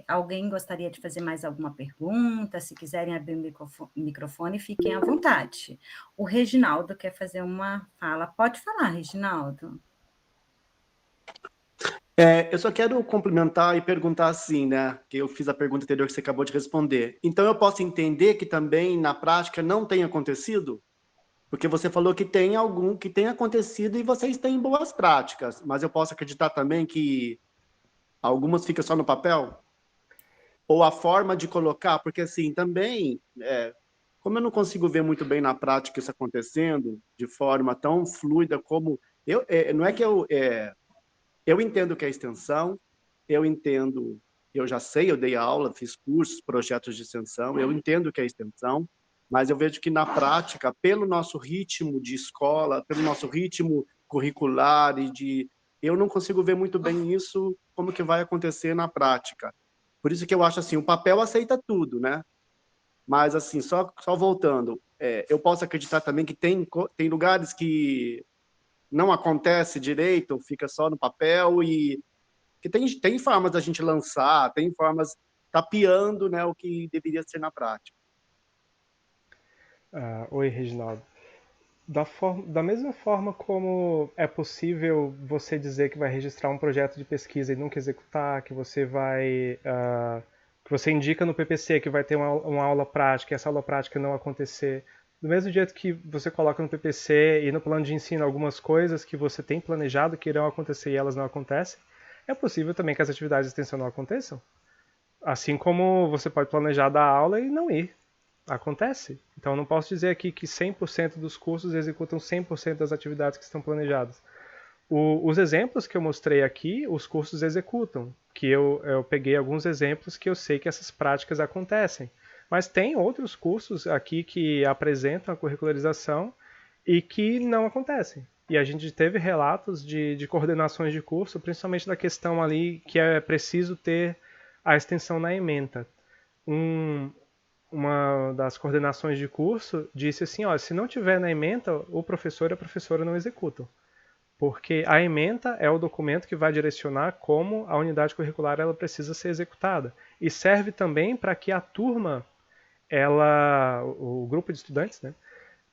Alguém gostaria de fazer mais alguma pergunta? Se quiserem abrir o microfone, fiquem à vontade. O Reginaldo quer fazer uma fala. Pode falar, Reginaldo. Eu só quero complementar e perguntar assim, né? Que eu fiz a pergunta anterior que você acabou de responder. Então, eu posso entender que também, na prática, não tem acontecido? Porque você falou que tem algum que tem acontecido e vocês têm boas práticas, mas eu posso acreditar também que algumas ficam só no papel? Ou a forma de colocar, porque assim, também, como eu não consigo ver muito bem na prática isso acontecendo de forma tão fluida como não é que eu entendo o que é extensão, eu entendo, eu já sei, eu dei aula, fiz cursos, projetos de extensão, eu entendo o que é extensão, mas eu vejo que na prática, pelo nosso ritmo de escola, pelo nosso ritmo curricular eu não consigo ver muito bem isso, como que vai acontecer na prática. Por isso que eu acho assim, o papel aceita tudo, né? Mas assim, só voltando, eu posso acreditar também que tem lugares que não acontece direito, fica só no papel e que tem formas da gente lançar, tem formas tapeando, né, o que deveria ser na prática. Oi, Reginaldo. Da mesma forma como é possível você dizer que vai registrar um projeto de pesquisa e nunca executar, que você indica no PPC que vai ter uma aula prática e essa aula prática não acontecer, do mesmo jeito que você coloca no PPC e no plano de ensino algumas coisas que você tem planejado que irão acontecer e elas não acontecem, é possível também que as atividades de extensão não aconteçam. Assim como você pode planejar dar aula e não ir. Acontece. Então eu não posso dizer aqui que 100% dos cursos executam 100% das atividades que estão planejadas. Os exemplos que eu mostrei aqui, os cursos executam, que eu peguei alguns exemplos que eu sei que essas práticas acontecem. Mas tem outros cursos aqui que apresentam a curricularização e que não acontecem. E a gente teve relatos de coordenações de curso, principalmente da questão ali que é preciso ter a extensão na ementa. Uma das coordenações de curso disse assim, ó, se não tiver na ementa, o professor e a professora não executam. Porque a ementa é o documento que vai direcionar como a unidade curricular ela precisa ser executada. E serve também para que a turma, o grupo de estudantes, né,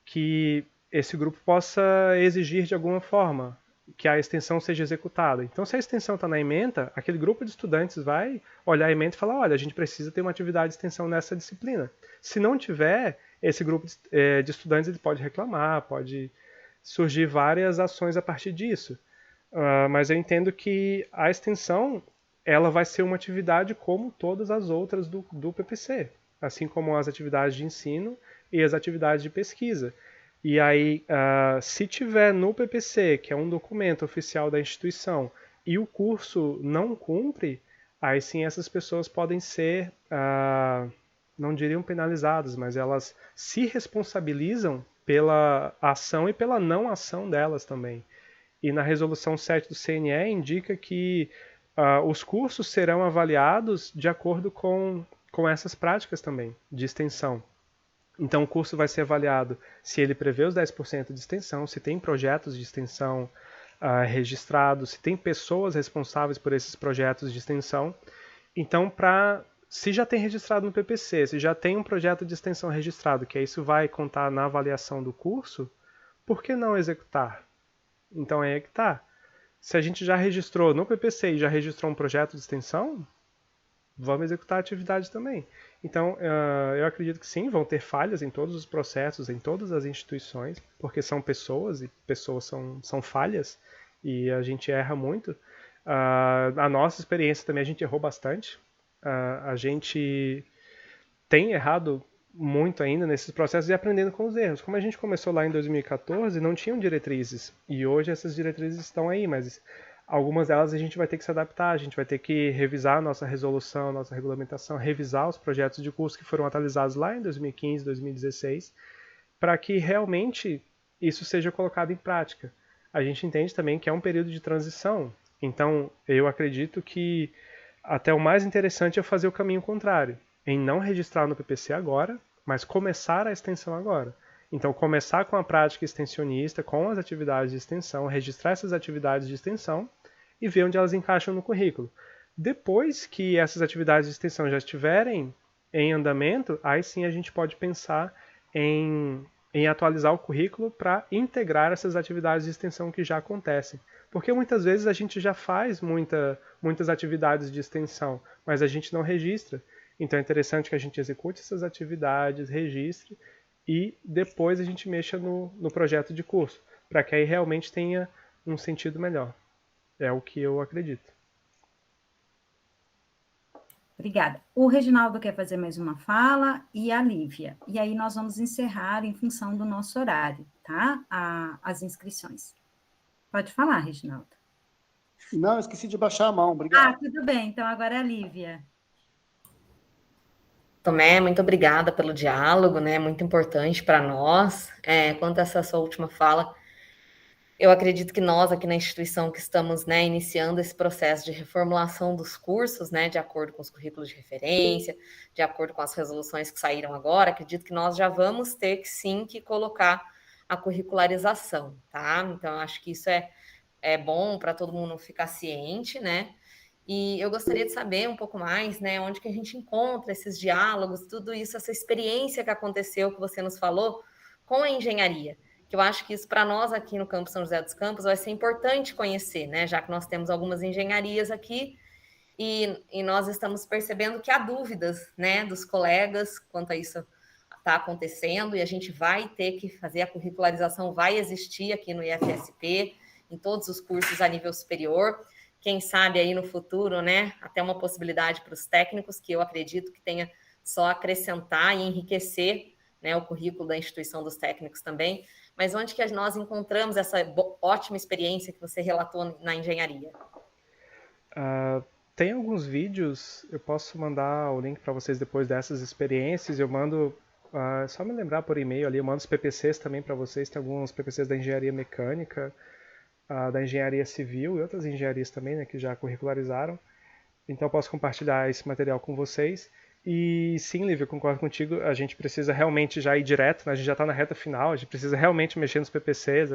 que esse grupo possa exigir de alguma forma que a extensão seja executada. Então, se a extensão está na ementa, aquele grupo de estudantes vai olhar a ementa e falar, olha, a gente precisa ter uma atividade de extensão nessa disciplina. Se não tiver, esse grupo de estudantes ele pode reclamar, pode surgir várias ações a partir disso. Mas eu entendo que a extensão ela vai ser uma atividade como todas as outras do PPC, assim como as atividades de ensino e as atividades de pesquisa. E aí, se tiver no PPC, que é um documento oficial da instituição, e o curso não cumpre, aí sim essas pessoas podem ser, não diriam penalizadas, mas elas se responsabilizam pela ação e pela não ação delas também. E na resolução 7 do CNE indica que os cursos serão avaliados de acordo com essas práticas também, de extensão. Então o curso vai ser avaliado se ele prevê os 10% de extensão, se tem projetos de extensão registrados, se tem pessoas responsáveis por esses projetos de extensão. Então, se já tem registrado no PPC, se já tem um projeto de extensão registrado, que isso vai contar na avaliação do curso, por que não executar? Então aí é que está. Se a gente já registrou no PPC e já registrou um projeto de extensão, vamos executar a atividade também. Então, eu acredito que sim, vão ter falhas em todos os processos, em todas as instituições, porque são pessoas e pessoas são falhas e a gente erra muito. A nossa experiência também, a gente errou bastante. A gente tem errado muito ainda nesses processos e aprendendo com os erros. Como a gente começou lá em 2014, não tinham diretrizes. E hoje essas diretrizes estão aí, mas algumas delas a gente vai ter que se adaptar, a gente vai ter que revisar a nossa resolução, a nossa regulamentação, revisar os projetos de curso que foram atualizados lá em 2015, 2016, para que realmente isso seja colocado em prática. A gente entende também que é um período de transição, então eu acredito que até o mais interessante é fazer o caminho contrário, em não registrar no PPC agora, mas começar a extensão agora. Então, começar com a prática extensionista, com as atividades de extensão, registrar essas atividades de extensão e ver onde elas encaixam no currículo. Depois que essas atividades de extensão já estiverem em andamento, aí sim a gente pode pensar em atualizar o currículo para integrar essas atividades de extensão que já acontecem. Porque muitas vezes a gente já faz muitas atividades de extensão, mas a gente não registra. Então é interessante que a gente execute essas atividades, registre e depois a gente mexa no projeto de curso, para que aí realmente tenha um sentido melhor. É o que eu acredito. Obrigada. O Reginaldo quer fazer mais uma fala e a Lívia. E aí nós vamos encerrar em função do nosso horário, tá? As inscrições. Pode falar, Reginaldo. Não, esqueci de baixar a mão, obrigado. Tudo bem. Então agora é a Lívia. Tomé, muito obrigada pelo diálogo, né? Muito importante para nós. Quanto a essa sua última fala, eu acredito que nós aqui na instituição que estamos, né, iniciando esse processo de reformulação dos cursos, né, de acordo com os currículos de referência, de acordo com as resoluções que saíram agora, acredito que nós já vamos ter que sim que colocar a curricularização, tá? Então, eu acho que isso é bom para todo mundo ficar ciente, né? E eu gostaria de saber um pouco mais, né, onde que a gente encontra esses diálogos, tudo isso, essa experiência que aconteceu, que você nos falou, com a engenharia. Que eu acho que isso, para nós aqui no Campus São José dos Campos, vai ser importante conhecer, né, já que nós temos algumas engenharias aqui e nós estamos percebendo que há dúvidas, né, dos colegas quanto a isso está acontecendo e a gente vai ter que fazer a curricularização, vai existir aqui no IFSP, em todos os cursos a nível superior. Quem sabe aí no futuro, né, até uma possibilidade para os técnicos, que eu acredito que tenha só acrescentar e enriquecer, né, o currículo da instituição dos técnicos também. Mas onde que nós encontramos essa ótima experiência que você relatou na engenharia? Tem alguns vídeos, eu posso mandar o link para vocês depois dessas experiências, eu mando, só me lembrar por e-mail ali, eu mando os PPCs também para vocês, tem alguns PPCs da engenharia mecânica, da engenharia civil e outras engenharias também, né, que já curricularizaram. Então eu posso compartilhar esse material com vocês. E sim, Lívia, eu concordo contigo, a gente precisa realmente já ir direto, né, a gente já está na reta final, a gente precisa realmente mexer nos PPCs.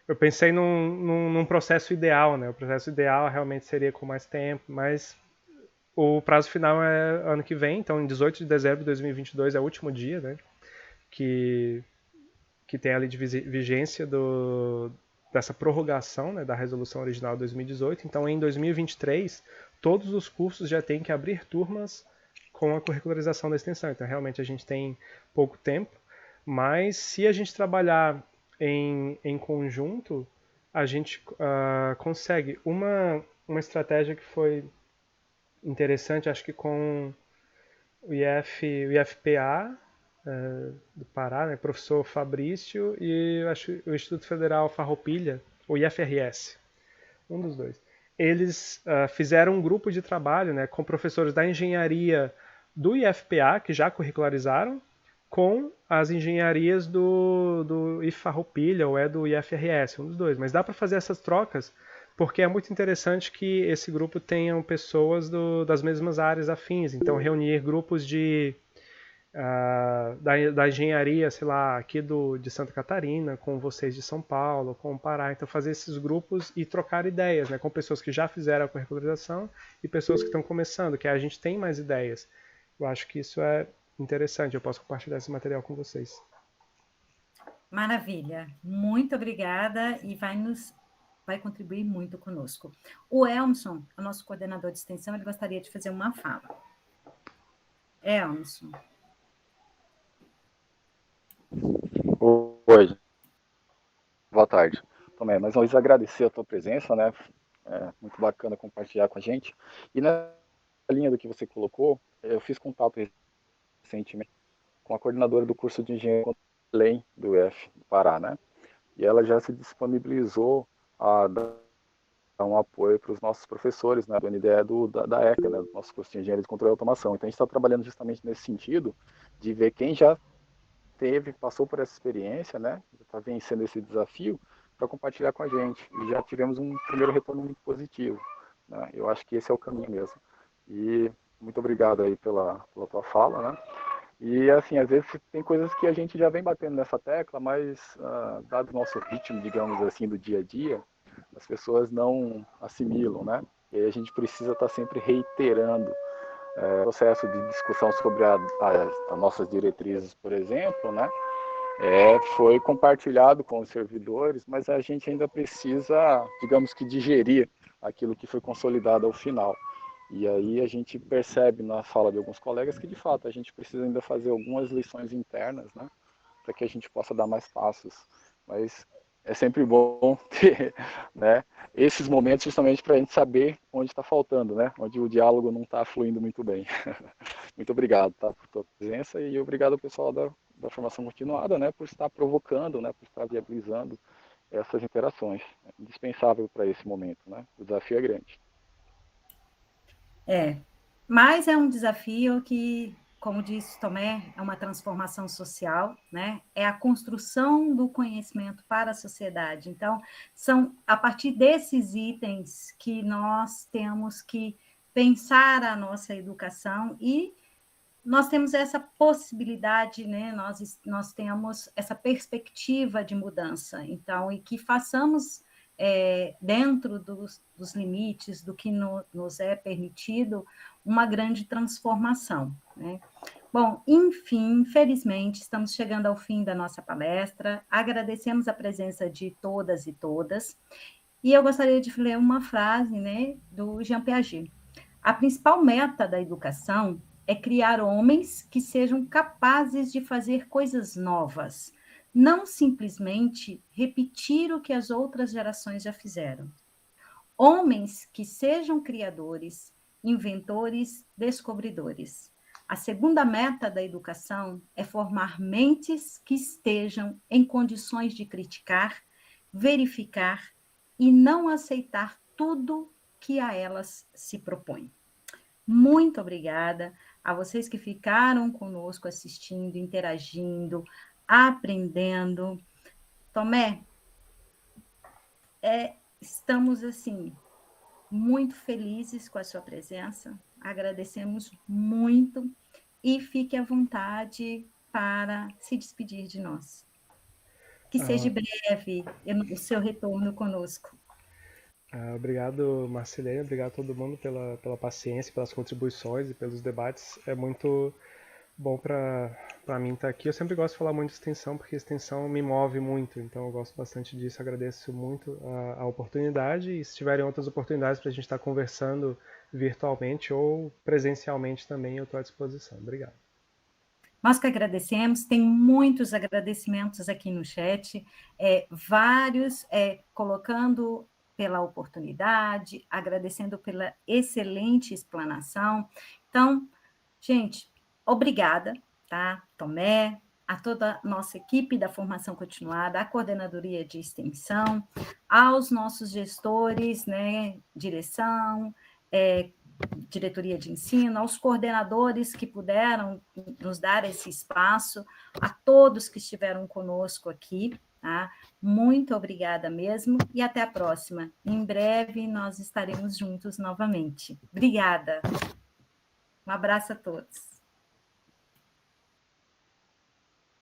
Eu pensei num processo ideal, né? O processo ideal realmente seria com mais tempo, mas o prazo final é ano que vem, então em 18 de dezembro de 2022 é o último dia, né? Que tem ali de vigência dessa prorrogação, né, da resolução original de 2018. Então, em 2023, todos os cursos já têm que abrir turmas com a curricularização da extensão. Então, realmente, a gente tem pouco tempo, mas se a gente trabalhar em conjunto, a gente consegue. Uma estratégia que foi interessante, acho que com o IFPA, do Pará, né, professor Fabrício, e acho o Instituto Federal Farroupilha, o IFRS, um dos dois. Eles fizeram um grupo de trabalho, né, com professores da engenharia do IFPA, que já curricularizaram, com as engenharias do IFarroupilha ou do IFRS, um dos dois. Mas dá para fazer essas trocas, porque é muito interessante que esse grupo tenham pessoas das mesmas áreas afins. Então, reunir grupos da engenharia, sei lá, aqui de Santa Catarina, com vocês de São Paulo, com o Pará. Então, fazer esses grupos e trocar ideias, né, com pessoas que já fizeram a curricularização e pessoas que estão começando, que a gente tem mais ideias. Eu acho que isso é interessante, eu posso compartilhar esse material com vocês. Maravilha, muito obrigada e vai contribuir muito conosco. O Elmson, o nosso coordenador de extensão, ele gostaria de fazer uma fala. Elmson. Oi, boa tarde. Tomé, mais uma vez agradecer a tua presença, né? É muito bacana compartilhar com a gente. E na linha do que você colocou, eu fiz contato recentemente com a coordenadora do curso de engenharia do UF do Pará, né? E ela já se disponibilizou a dar um apoio para os nossos professores, né, do NDE da ECA, né, do nosso curso de engenharia de controle e automação. Então a gente está trabalhando justamente nesse sentido de ver quem já passou por essa experiência, né, já está vencendo esse desafio, para compartilhar com a gente. E já tivemos um primeiro retorno muito positivo, né? Eu acho que esse é o caminho mesmo. E muito obrigado aí pela tua fala, né? E assim, às vezes tem coisas que a gente já vem batendo nessa tecla, mas dado o nosso ritmo, digamos assim, do dia a dia, as pessoas não assimilam, né? E aí a gente precisa estar sempre reiterando o processo de discussão sobre as nossas diretrizes, por exemplo, né? Foi compartilhado com os servidores, mas a gente ainda precisa, digamos que, digerir aquilo que foi consolidado ao final. E aí a gente percebe na fala de alguns colegas que, de fato, a gente precisa ainda fazer algumas lições internas, né, para que a gente possa dar mais passos. Mas é sempre bom ter, né, esses momentos justamente para a gente saber onde está faltando, né, onde o diálogo não está fluindo muito bem. Muito obrigado, tá, por tua presença e obrigado ao pessoal da formação continuada, né, por estar provocando, né, por estar viabilizando essas interações. É indispensável para esse momento, né, o desafio é grande. Mas é um desafio que, como disse Tomé, é uma transformação social, né? É a construção do conhecimento para a sociedade. Então, são a partir desses itens que nós temos que pensar a nossa educação e nós temos essa possibilidade, né? Nós temos essa perspectiva de mudança. Então, e que façamos dentro dos limites do que nos é permitido, uma grande transformação, né? Bom, enfim, infelizmente, estamos chegando ao fim da nossa palestra. Agradecemos a presença de todas e todas. E eu gostaria de ler uma frase, né, do Jean Piaget. A principal meta da educação é criar homens que sejam capazes de fazer coisas novas, não simplesmente repetir o que as outras gerações já fizeram. Homens que sejam criadores, inventores, descobridores. A segunda meta da educação é formar mentes que estejam em condições de criticar, verificar e não aceitar tudo que a elas se propõe. Muito obrigada a vocês que ficaram conosco assistindo, interagindo, aprendendo. Tomé, estamos assim muito felizes com a sua presença, agradecemos muito e fique à vontade para se despedir de nós. Que seja breve o seu retorno conosco. Obrigado, Marcelene, obrigado a todo mundo pela paciência, pelas contribuições e pelos debates. É muito bom para mim estar aqui. Eu sempre gosto de falar muito de extensão, porque extensão me move muito, então eu gosto bastante disso. Agradeço muito a oportunidade e se tiverem outras oportunidades para a gente estar conversando virtualmente ou presencialmente também, eu estou à disposição. Obrigado. Nós que agradecemos, tem muitos agradecimentos aqui no chat, vários colocando pela oportunidade, agradecendo pela excelente explanação. Então, gente, obrigada, tá? Tomé, a toda a nossa equipe da formação continuada, a coordenadoria de extensão, aos nossos gestores, né, direção, diretoria de ensino, aos coordenadores que puderam nos dar esse espaço, a todos que estiveram conosco aqui, tá? Muito obrigada mesmo e até a próxima. Em breve nós estaremos juntos novamente. Obrigada. Um abraço a todos.